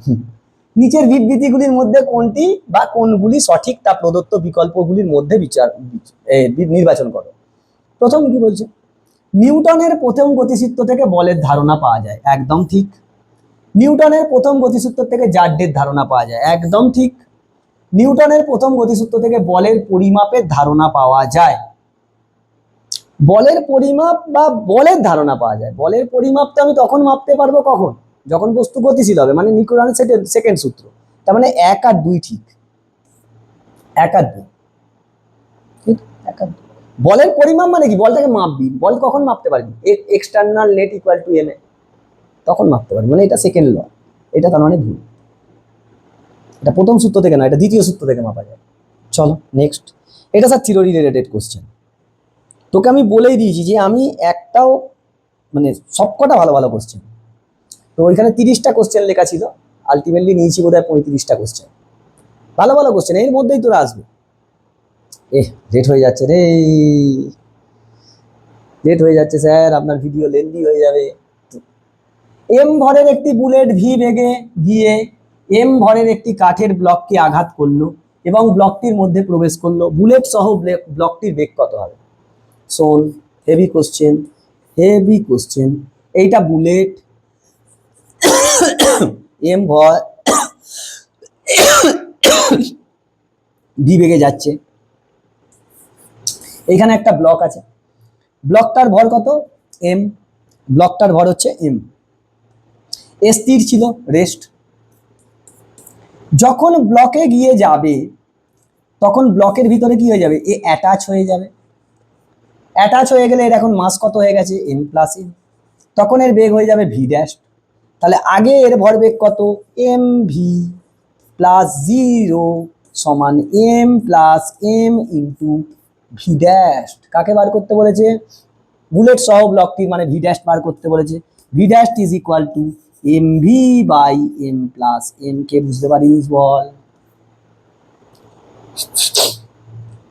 নিচের বিবৃতিগুলির মধ্যে কোনটি বা কোনগুলি সঠিক তা প্রদত্ত বিকল্পগুলির মধ্যে নির্বাচন করো। প্রথম কি বলছে, নিউটনের প্রথম গতিসূত্র থেকে বলের ধারণা পাওয়া যায়, একদম ঠিক। নিউটনের প্রথম গতিসূত্র থেকে জাড্ডের ধারণা পাওয়া যায়, একদম ঠিক। নিউটনের প্রথম গতিসূত্র থেকে বলের পরিমাপের ধারণা পাওয়া যায়, বলের পরিমাপ বা বলের ধারণা পাওয়া যায়। বলের পরিমাপ তো আমি তখন মাপতে পারবো কখন, যখন বস্তু গতিশীল হবে, মানে নিউটনের সেকেন্ড সূত্র, তার মানে 1 আর 2 ঠিক, 1 আর 2 ঠিক, 1 আর 2। বলের পরিমাপ মানে কি, বলটাকে মাপবি, বল কখন মাপতে পারবি, external net equal to M A, তখন মাপতে পারবি, মানে এটা সেকেন্ড ল, এটা তার মানে ভুল, এটা প্রথম সূত্র থেকে না, এটা দ্বিতীয় সূত্র থেকে মাপা যায়। চলো নেক্সট, এটা স্যার থিওরি রিলেটেড কোশ্চেন, তোকে আমি বলেই দিয়েছি যে আমি একটাও মানে সবকটা ভালো ভালো কোশ্চেন, তো ওইখানে 30টা কোশ্চেন লেখা ছিল, আলটিমেটলি নিয়েছি বোধহয় 35টা কোশ্চেন, ভালো ভালো কোশ্চেন, এর মধ্যেই তোরা আসবে। লেট হয়ে যাচ্ছে রে, লেট হয়ে যাচ্ছে স্যার, আপনার ভিডিও লেন্দি হয়ে যাবে। এম ভরের একটি বুলেট ভি বেগে গিয়ে এম ভরের একটি কাঠের ব্লককে আঘাত করলো এবং ব্লকটির মধ্যে প্রবেশ করলো, বুলেট সহ ব্লকটির বেগ কত হবে? শোন, হেভি কোশ্চেন, হেভি কোশ্চেন, এইটা বুলেট, এম ভর ভি বেগে যাচ্ছে, এখানে একটা ব্লক আছে, ব্লকটার ভর কত, এম, ব্লকটার ভর হচ্ছে এম, এ স্থির ছিল, রেস্ট। যখন ব্লকে গিয়ে যাবে তখন ব্লকের ভিতরে কি হয়ে যাবে, এ অ্যাটাচ হয়ে যাবে, অ্যাটাচ হয়ে গেলে এর এখন মাস কত হয়ে গেছে, এম প্লাস এম, তখন এর বেগ হয়ে যাবে ভি ড্যাশ। তাহলে আগে এর ভরবেগ কত, এম ভি প্লাস 0 সমান M plus M into V dash. কাকে বার করতে বলেছে, বুলেট সহ ব্লকটি, মানে ভি ড্যাশ বার করতে বলেছে। V dash is equal to M V by M plus M, কে বুঝতে পারিস বল?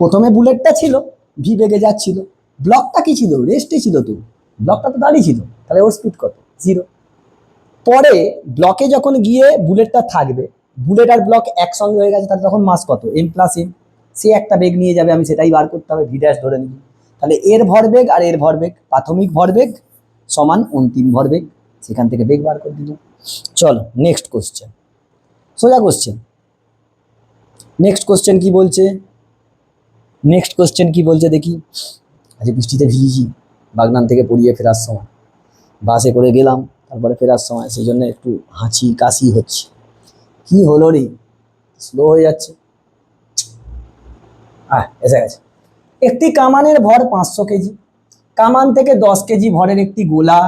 প্রথমে বুলেটটা ছিল, ভি বেগে যাচ্ছিল, ব্লকটা কি ছিল, রেস্টে ছিল, তো ব্লকটা তো দাঁড়িয়ে ছিল, তাহলে ওর স্পিড কত, 0। পরে ব্লকে যখন গিয়ে বুলেটটা থাকবে, বুলেট আর ব্লক একসঙ্গে হয়ে গেছে, তাহলে তখন মাস কত, এম প্লাস এম, সে একটা বেগ নিয়ে যাবে, আমি সেটাই বার করতে হবে, ভি ড্যাশ ধরে নিবি। তাহলে এর ভরবেগ আর এর ভরবেগ, প্রাথমিক ভরবেগ সমান অন্তিম ভরবেগ, সেখান থেকে বেগ বার করে দিল। চলো নেক্সট কোশ্চেন, সোজা কোশ্চেন। নেক্সট কোশ্চেন কি বলছে, নেক্সট কোশ্চেন কি বলছে দেখি। আজ বৃষ্টিতে ভিজেছি, বাগনান থেকে পড়িয়ে ফেরার সময়, বাসে করে গেলাম, তারপরে ফেরার সময় সেই জন্য একটু হাঁচি কাশি হচ্ছে। কি হলো রে, স্লো হয়ে যাচ্ছে, এসে গেছে। একটি কামানের ভর 500 কেজি, কামান থেকে 10 কেজি ভরের একটি গোলা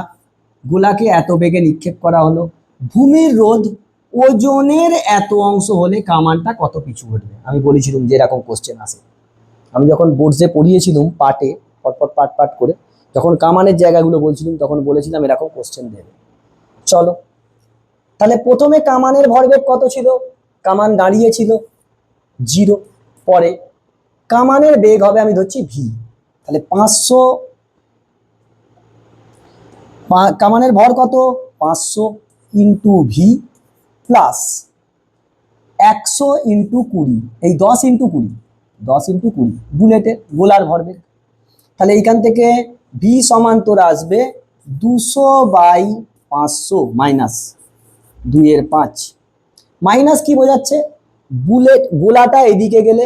গোলাকে এত বেগে নিক্ষেপ করা হলো, ভূমির রোধ ওজনের এত অংশ হলে কামানটা কত পিছু ঘটবে। আমি বলেছিলাম যে এরকম কোশ্চেন আসে, আমি যখন বোর্ডসে পড়িয়েছিলাম পাটে পটপট পাট পাট করে, যখন কামানের জায়গাগুলো বলছিলাম তখন বলেছিলাম এরকম কোশ্চেন দেবে। চলো তাহলে প্রথমে কামানের ভরবেগ কত ছিল, কামান দাঁড়িয়েছিল 0, পরে কামানের বেগ হবে আমি ধরছি ভি, তাহলে 500, কামানের ভর কত 500 ইন্টু ভি প্লাস 100 ইন্টু 20, এই 10 ইন্টু 20, 10 ইন্টু 20 বুলেটের গোলার ভরবেগ। তাহলে এইখান থেকে ভি সমান তোর আসবে 200/500 মাইনাস 2/5, মাইনাস কি বোঝাচ্ছে, বুলেট গোলাটা এদিকে গেলে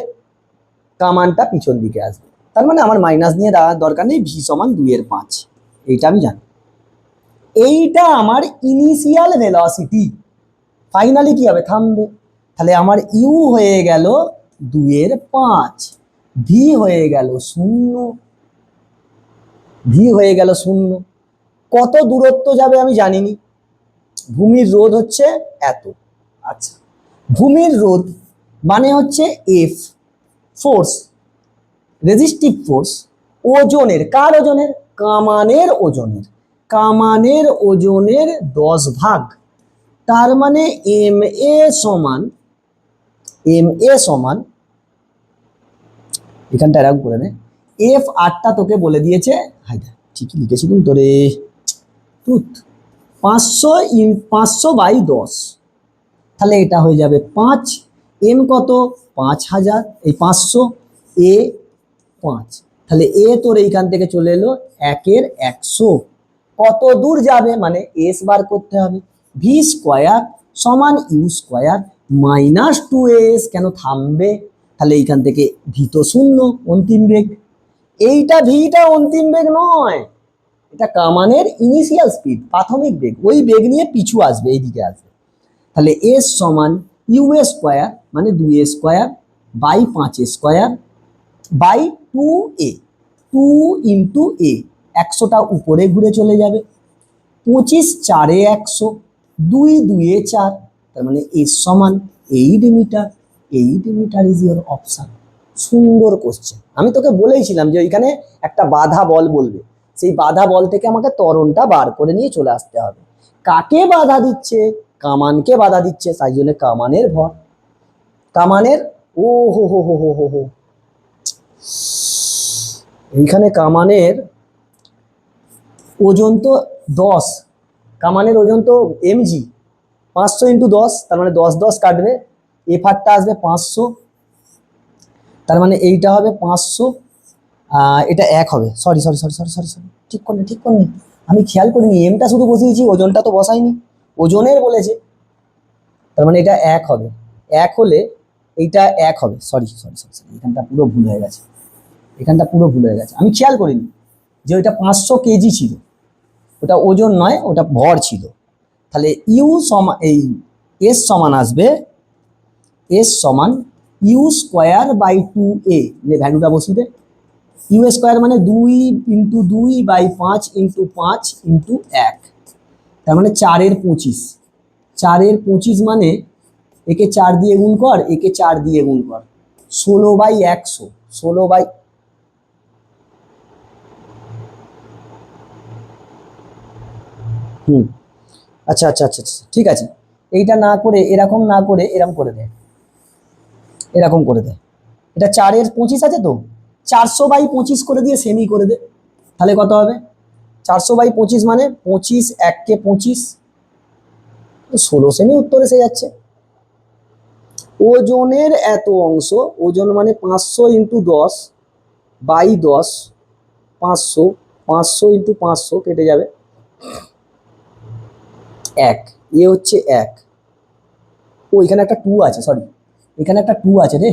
কামানটা পিছন দিকে আসবে, তার মানে আমার মাইনাস নিয়ে দেওয়ার দরকার নেই, ভি সমান 2/5, এইটা আমি জানি। এইটা আমার ইনিশিয়াল ভেলোসিটি, ফাইনালি কি হবে থামবে, তাহলে আমার ইউ হয়ে গেল 2/5, ভি হয়ে গেল 0, ভি হয়ে গেল 0। কত দূরত্ব যাবে আমি জানিনি, ভূমির রোধ হচ্ছে এত, আচ্ছা ভূমির রোধ মানে হচ্ছে এফ, ফোর্স, রেজিস্টিভ ফোর্স, ওজনের, কার ওজনের, কামানের ওজনের, কামানের ওজনের 10 ভাগ, তার মানে এম এ সমান, এম এ সমান, এখানটা এরকম করে নে, এফ আরটা তোকে বলে দিয়েছে, হাইদা ঠিকই লিখেছিলাম তোরে, 500/10, তাহলে এটা হয়ে যাবে 5, এম কত 5000, এই 500, এ 5, তাহলে এ তোর এইখান থেকে চলে এলো 1/100, কত দূর যাবে মানে এস বার করতে হবে, ভি স্কোয়ার সমান ইউ স্কোয়ার মাইনাস 2s, কেন থামবে, তাহলে এইখান থেকে ভি তো 0 অন্তিম বেগ, এইটা ভিটা অন্তিম বেগ নয়, এটা কামানের ইনিশিয়াল স্পিড প্রাথমিক বেগ, ওই বেগ নিয়ে পিছু আসবে এইদিকে আসবে, তাহলে এস সমান ইউ এ স্কোয়ার মানে 2a square by 5a square by 2a, 2 into A, 100টা উপরে ঘুরে চলে যাবে, 25 4 এ 100, 2 2 এ 4, তার মানে এস সমান 8 metre, 8 metre is your option. সুন্দর কোশ্চেন, আমি তোকে বলেইছিলাম যে ওইখানে একটা বাধা বল বলবে, সেই বাধা বল থেকে আমাকে ত্বরণটা বার করে নিয়ে চলে আসতে হবে, কাকে বাধা দিচ্ছে, কামানকে বাধা দিচ্ছে, তাই জন্য কামানের ভর, কামানের, ও হো হো হো হো হো হো, এইখানে কামানের ওজন তো 10, কামানের ওজন তো এমজি, 500 ইন্টু 10, তার মানে 10 10 কাটবে, এফ আরটা আসবে 500, তার মানে এইটা হবে 500, এটা 1 হবে, sorry sorry sorry sorry sorry sorry, ঠিক করনি ঠিক করনি, আমি খেয়াল করিনি, এমটা শুধু বসিয়েছি, ওজনটা তো বসাইনি, ওজনের বলেছে, তার মানে এটা 1 হবে, 1 হলে এইটা 1 হবে, সরি সরি সরি সরি, এখানটা পুরো ভুল হয়ে গেছে, এখানটা পুরো ভুল হয়ে গেছে, আমি খেয়াল করিনি যে ওইটা 500 কেজি ছিল, ওটা ওজন নয়, ওটা ভর ছিল, তাহলে ইউ সমান, এই এস সমান আসবে, এস সমান ইউ স্কোয়ার বাই 2a, ভ্যালুটা বসিয়ে দে, ইউ স্কোয়ার মানে 2 ইন্টু 2/5 ইন্টু 5 ইন্টু 1, তার মানে 4/25, 4/25 মানে একে 4 দিয়ে গুণ কর, একে 4 দিয়ে গুণ কর, 16/100, 16 বাই, আচ্ছা আচ্ছা আচ্ছা আচ্ছা ঠিক আছে, এইটা না করে এরকম না করে এরকম করে দে, এরকম করে দে, এটা 4/25 আছে তো, 400/25 করে দিয়ে সেমি করে দে, তাহলে কত হবে, 400/25 মানে 25, 1 কে 25, 16 সেমি উত্তর এসে যাচ্ছে। ওজনের এত অংশ, ওজন মানে 500 ইন্টু 10/10, 500, 500 ইন্টু 500 কেটে যাবে 1, এ হচ্ছে 1, ও এখানে একটা 2 আছে, সরি এখানে একটা 2 আছে রে,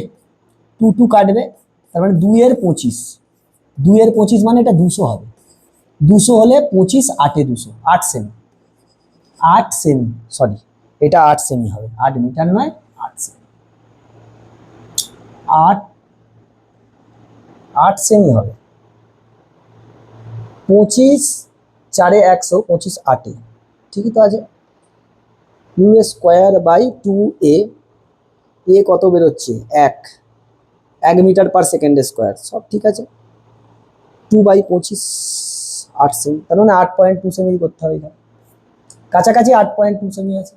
2 2 কাটবে, তার মানে 2/25, 2/25 মানে এটা 200 হবে, 200 হলে 25 8 এ 200, 8 সেমি, 8 সেমি, সরি এটা 8 সেমি হবে, 8 মিটার নয় 8 সেমি, 8 8 সেমি হবে, 25 4 100 25 8 ঠিকই তো আছে। ইউ স্কোয়ার বাই 2a, এ কত বেরোচ্ছে 1 মিটার পার সেকেন্ড স্কোয়ার, সব ঠিক আছে। 2/25 8 সেমি, তার মানে 8.2 সেমি করতে হবে এখানে, কাছাকাছি 8.2 সেমি আছে।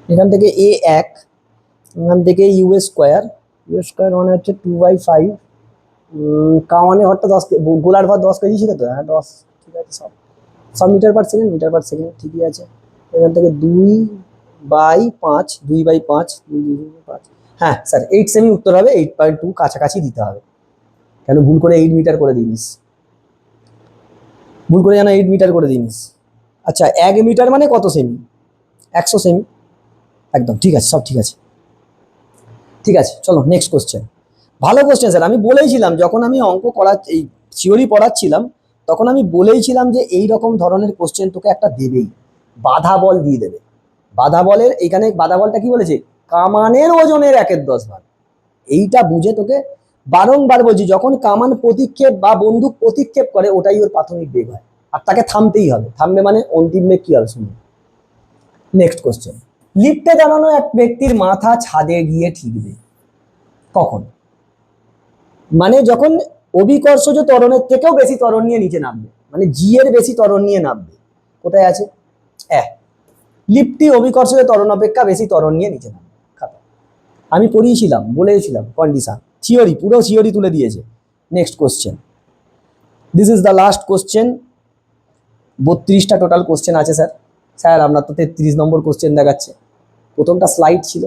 এখান থেকে এ 1, এখান থেকে ইউ স্কোয়ার মানে হচ্ছে 2/5, কামানে ঘরটা 10, গোলার ঘর 10 কেজি ছিল তো, হ্যাঁ 10, ঠিক আছে। সব সব metre per second, metre per second ঠিকই আছে। এখান থেকে 2/5, 2/5, 2/5, হ্যাঁ স্যার 8 সেমি উত্তর হবে। 8.2 কাছাকাছি দিতে হবে, কেন ভুল করে 8 মিটার করে দিনিস, ভুল করে যেন 8 মিটার করে দিনিস। আচ্ছা 1 মিটার মানে কত সেমি, 100 সেমি, একদম ঠিক আছে, সব ঠিক আছে। ঠিক আছে, চলো নেক্সট কোশ্চেন। ভালো কোশ্চেন স্যার, আমি বলেইছিলাম যখন আমি অঙ্ক করা এই থিওরি পড়াচ্ছিলাম তখন আমি বলেইছিলাম যে এই রকম ধরনের কোশ্চেন তোকে একটা দেবেই, বাধা বল দিয়ে দেবে। বাধা বলের এখানে বাধা বলটা কি বলেছে, কামানের ওজনের 1/10 ভাগ। এইটা বুঝে তোকে বারংবার বলছি, যখন কামান প্রতিক্ষেপ বা বন্দুক প্রতিক্ষেপ করে ওটাই ওর প্রাথমিক বেগ হয়, আর তাকে থামতেই হবে। থামবে মানে অন্তিম বেগ কি হবে শুনুন। নেক্সট কোশ্চেন, লিফটে দাঁড়ানো এক ব্যক্তির মাথা ছাদে গিয়ে ঠিকবে কখন? মানে যখন অভিকর্ষজ ত্বরণের থেকেও বেশি ত্বরণ নিয়ে নিচে নামবে, মানে জি এর বেশি ত্বরণ নিয়ে নামবে। কোথায় আছে? লিফটটি অভিকর্ষজ ত্বরণ অপেক্ষা বেশি ত্বরণ নিয়ে নিচে নামবে। খাতা আমি পড়িয়েছিলাম, বলেছিলাম কন্ডিশন, থিওরি, পুরো থিওরি তুলে দিয়েছে। Next question, this is the last question. 32টা টোটাল কোশ্চেন আছে স্যার। স্যার আপনার তো 33 নম্বর কোশ্চেন দেখাচ্ছে, প্রথমটা স্লাইড ছিল,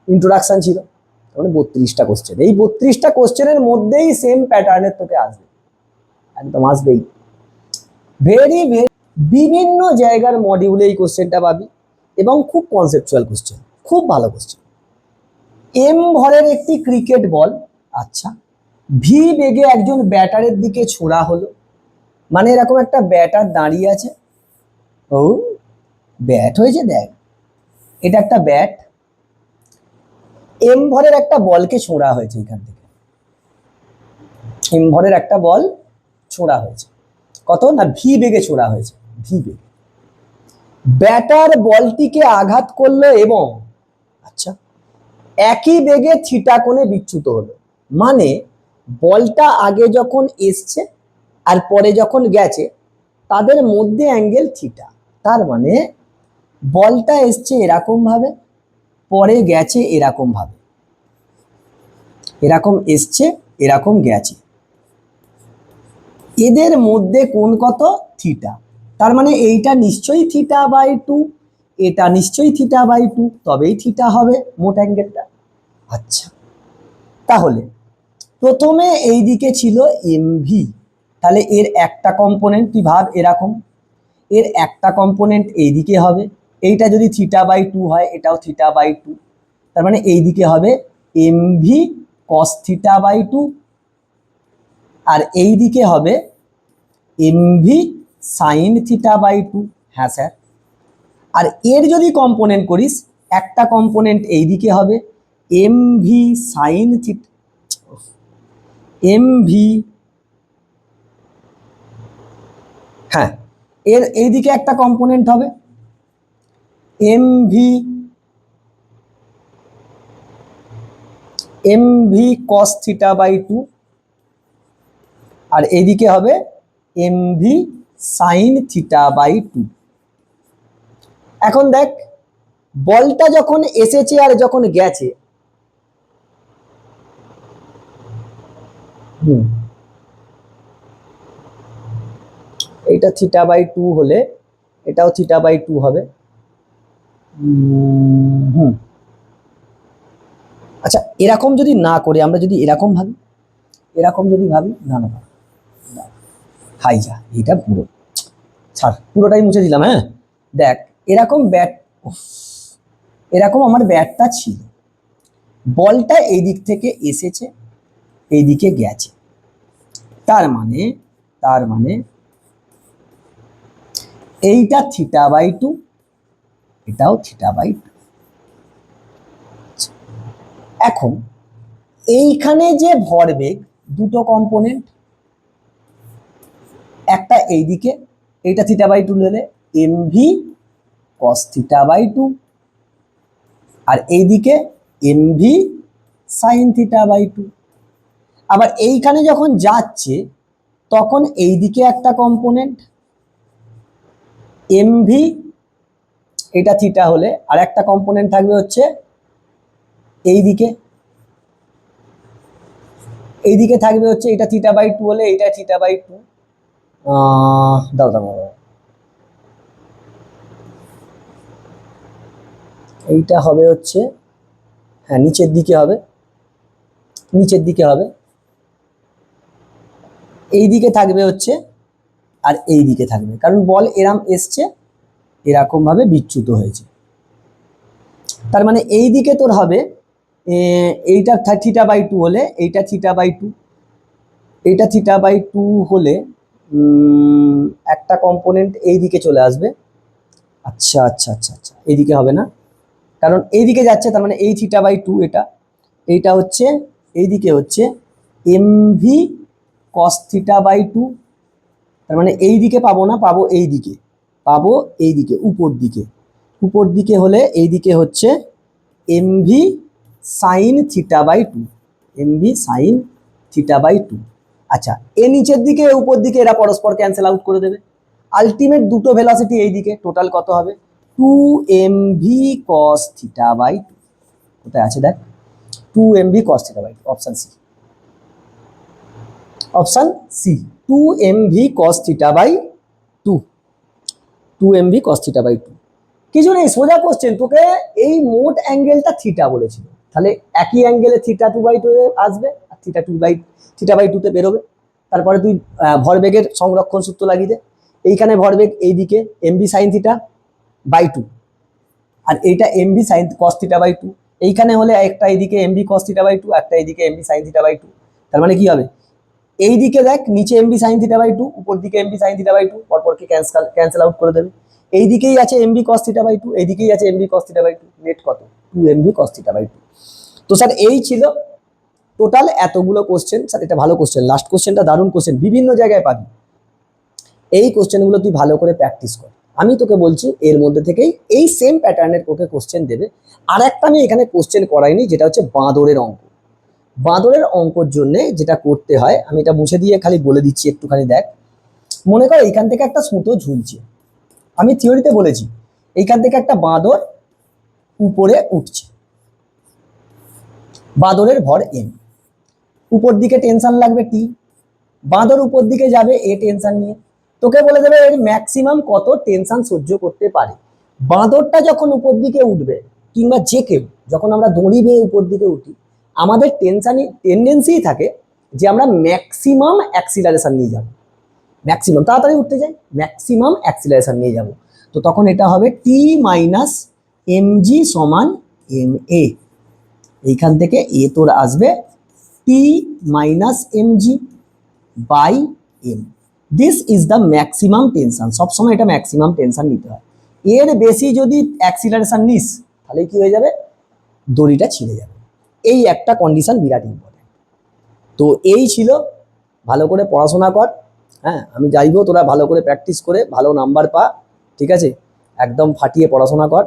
ইন্ট্রোডাকশন ছিল, মানে 32টা কোশ্চেন। এই 32টা কোশ্চেনের মধ্যেই সেম প্যাটার্নের তোকে আসবে, একদম আসবেই। ভেরি ভেরি বিভিন্ন জায়গার মডিউলে এই কোশ্চেনটা পাবি, এবং খুব কনসেপচুয়াল কোশ্চেন, খুব ভালো কোশ্চেন। এম ভরের একটি ক্রিকেট বল, আচ্ছা, ভি বেগে একজন ব্যাটারের দিকে ছোড়া হলো। মানে এরকম একটা ব্যাটার দাঁড়িয়ে আছে, ও ব্যাট হয়েছে, দেখ এটা একটা ব্যাট, এম ভরের একটা বলকে ছোড়া হয়েছে, এখান থেকে এম ভরের একটা বল ছোড়া হয়েছে, কত না ভি বেগে ছোড়া হয়েছে, ভি বেগে। ব্যাটার বলটিকে আঘাত করলো এবং আচ্ছা একই বেগে থিটা কোণে বিচ্যুত হলো। মানে বলটা আগে যখন এসছে আর পরে যখন গেছে তাদের মধ্যে অ্যাঙ্গেল থিটা। তার মানে বলটা এসছে এরকম ভাবে, পরে গেছে এরকম ভাবে, এরকম এসছে এরকম গেছে, এদের মধ্যে কোণ কত? থিটা। তার মানে এইটা নিশ্চয়ই θ/2, এটা নিশ্চয়ই θ/2, তবেই থিটা হবে মোট অ্যাঙ্গেলটা। আচ্ছা তাহলে প্রথমে এই দিকে ছিল এমভি, তাহলে এর একটা কম্পোনেন্ট তুই ভাব এরকম, এর একটা কম্পোনেন্ট এইদিকে হবে, এইটা যদি θ/2 হয় এটাও θ/2, তার মানে এইদিকে হবে এমভি cos θ/2, আর এইদিকে হবে এমভি সাইন θ/2। হ্যাঁ স্যার, আর এর যদি কম্পোনেন্ট করিস একটা কম্পোনেন্ট এইদিকে হবে এমভি সাইন থিটা, এমভি, হ্যাঁ এর এইদিকে একটা কম্পোনেন্ট হবে এমভি, এমভি cos θ/2, আর এইদিকে হবে এমভি সাইন θ/2। এখন দেখ বলটা যখন এসেছে আর যখন গেছে, এইটা θ/2 হলে এটাও θ/2 হবে। আচ্ছা এরকম যদি না করে আমরা যদি এরকম ভাবি, এরকম যদি ভাবি, না না হাই যা, এটা পুরো ছাড়, পুরোটাই মুছে দিলাম। হ্যাঁ দেখ এরকম ব্যাট, এরকম আমার ব্যাটটা ছিল, বলটা এই দিক থেকে এসেছে এইদিকে গেছে, তার মানে এইটা θ/2, এটাও θ/2। এখন এইখানে যে ভরবেগ, দুটো কম্পোনেন্ট, একটা এইদিকে এইটা থিটা বাই টু নিলে MV cos theta by two, আর এইদিকে MV sine theta by two. আবার এইখানে যখন যাচ্ছে তখন এইদিকে একটা কম্পোনেন্ট এমভি, এটা থিটা হলে আর একটা কম্পোনেন্ট থাকবে হচ্ছে এইদিকে, এইদিকে থাকবে হচ্ছে এটা থিটা বাই টু হলে এইটা থিটা বাই টু। দাও দাও দাও, এইটা হবে হচ্ছে, হ্যাঁ নিচের দিকে হবে, নিচের দিকে হবে, এই দিকে থাকবে হচ্ছে আর এই দিকে থাকবে, কারণ বল এরম এসছে এরকম ভাবে বিচ্যুত হয়েছে। তার মানে এই দিকে তোর হবে এইটা থিটা বাই টু হলে এইটা থিটা বাই টু, এইটা থিটা বাই টু হলে একটা কম্পোনেন্ট এই দিকে চলে আসবে। আচ্ছা আচ্ছা আচ্ছা আচ্ছা, এইদিকে হবে না কারণ এইদিকে যাচ্ছে, তার মানে এই থিটা বাই টু এটা, এইটা হচ্ছে এইদিকে হচ্ছে MV cos theta by two, তার মানে এই দিকে পাবো না, পাবো এই দিকে, পাবো এই দিকে উপর দিকে, উপর দিকে হলে এই দিকে হচ্ছে MV sine theta by two, MV sine theta by two. আচ্ছা এ নিচের দিকে উপর দিকে এরা পরস্পর ক্যান্সেল আউট করে দেবে, আলটিমেট দুটো ভেলোসিটি এই দিকে, টোটাল কত হবে two MV cos theta by two. কোথায় আছে দেখ, two MV cos theta by two, option C, option C, two MV cos theta by two, two MV cos theta by two. কিছু নেই, সোজা কোশ্চেন, তোকে এই মোট অ্যাঙ্গেলটা থিটা বলেছিল, তাহলে একই অ্যাঙ্গেলে থিটা টু বাই টু আসবে আর থিটা বাই টুতে বেরোবে। তারপরে তুই ভরবেগের সংরক্ষণ সূত্র লাগিয়ে দে, এইখানে ভরবেগ এইদিকে MV sine theta by two, আর এইটা MV sine cos theta by two, এইখানে হলে একটা এইদিকে MV cos theta by two, একটা এইদিকে MV sine theta by two. তার মানে কি হবে, এইদিকে দেখ নিচে MV sine theta by two, উপর দিকে MV sine theta by two, পরপরকে ক্যান্সেল আউট করে দেবে। এইদিকেই আছে MV cos theta by two, এইদিকেই আছে MV cos theta by two, net কত two MV cos theta by two. তো স্যার এই ছিল টোটাল এতগুলো কোশ্চেন। স্যার এটা ভালো কোশ্চেন, লাস্ট কোশ্চেনটা দারুণ কোশ্চেন, বিভিন্ন জায়গায় পাবি। এই কোশ্চেনগুলো তুই ভালো করে প্র্যাকটিস কর, আমি তোকে বলছি এর মধ্যে থেকেই এই সেম প্যাটার্নের তোকে কোশ্চেন দেবে। আর একটা আমি এখানে কোশ্চেন করাইনি, যেটা হচ্ছে বাঁদরের অঙ্ক। বাঁদরের অঙ্কর জন্য যেটা করতে হয় আমি এটা মুছে দিয়ে খালি বলে দিচ্ছি, একটুখানি দেখ। মনে কর এইখান থেকে একটা সুতো ঝুলছে, আমি থিওরিতে বলেছি এইখান থেকে একটা বাঁদর উপরে উঠছে, বাঁদরের ভর এম, উপর দিকে টেনশন লাগবে টি, বাঁদর উপর দিকে যাবে এ টেনশন নিয়ে, তোকে বলে দেবে এর ম্যাক্সিমাম কত টেনশন সহ্য করতে পারে। বাঁদরটা যখন উপর দিকে উঠবে কিংবা যে কেউ যখন আমরা দড়ি বেয়ে উপর দিকে উঠি, আমাদের টেন্ডেন্সি থাকে যে আমরা ম্যাক্সিমাম অ্যাক্সিলারেশন নিয়ে যাব, ম্যাক্সিমাম তাড়াতাড়ি উঠতে যাই, ম্যাক্সিমাম অ্যাক্সিলারেশন নিয়ে যাব। তো তখন এটা হবে টি মাইনাস এমজি সমান এম এ, এইখান থেকে এ তোর আসবে T minus MG by M. This is the maximum tension, সবসময় এটা ম্যাক্সিমাম টেনশন নিতে হয়। এর বেশি যদি অ্যাক্সিলারেশন নিস তাহলে কি হয়ে যাবে, দড়িটা ছিঁড়ে যাবে। এই একটা কন্ডিশন বিরাট ইম্পর্টেন্ট। তো এই ছিল, ভালো করে পড়াশোনা কর, হ্যাঁ আমি চাইবো তোরা ভালো করে প্র্যাকটিস করে ভালো নাম্বার পা, ঠিক আছে, একদম ফাটিয়ে পড়াশোনা কর।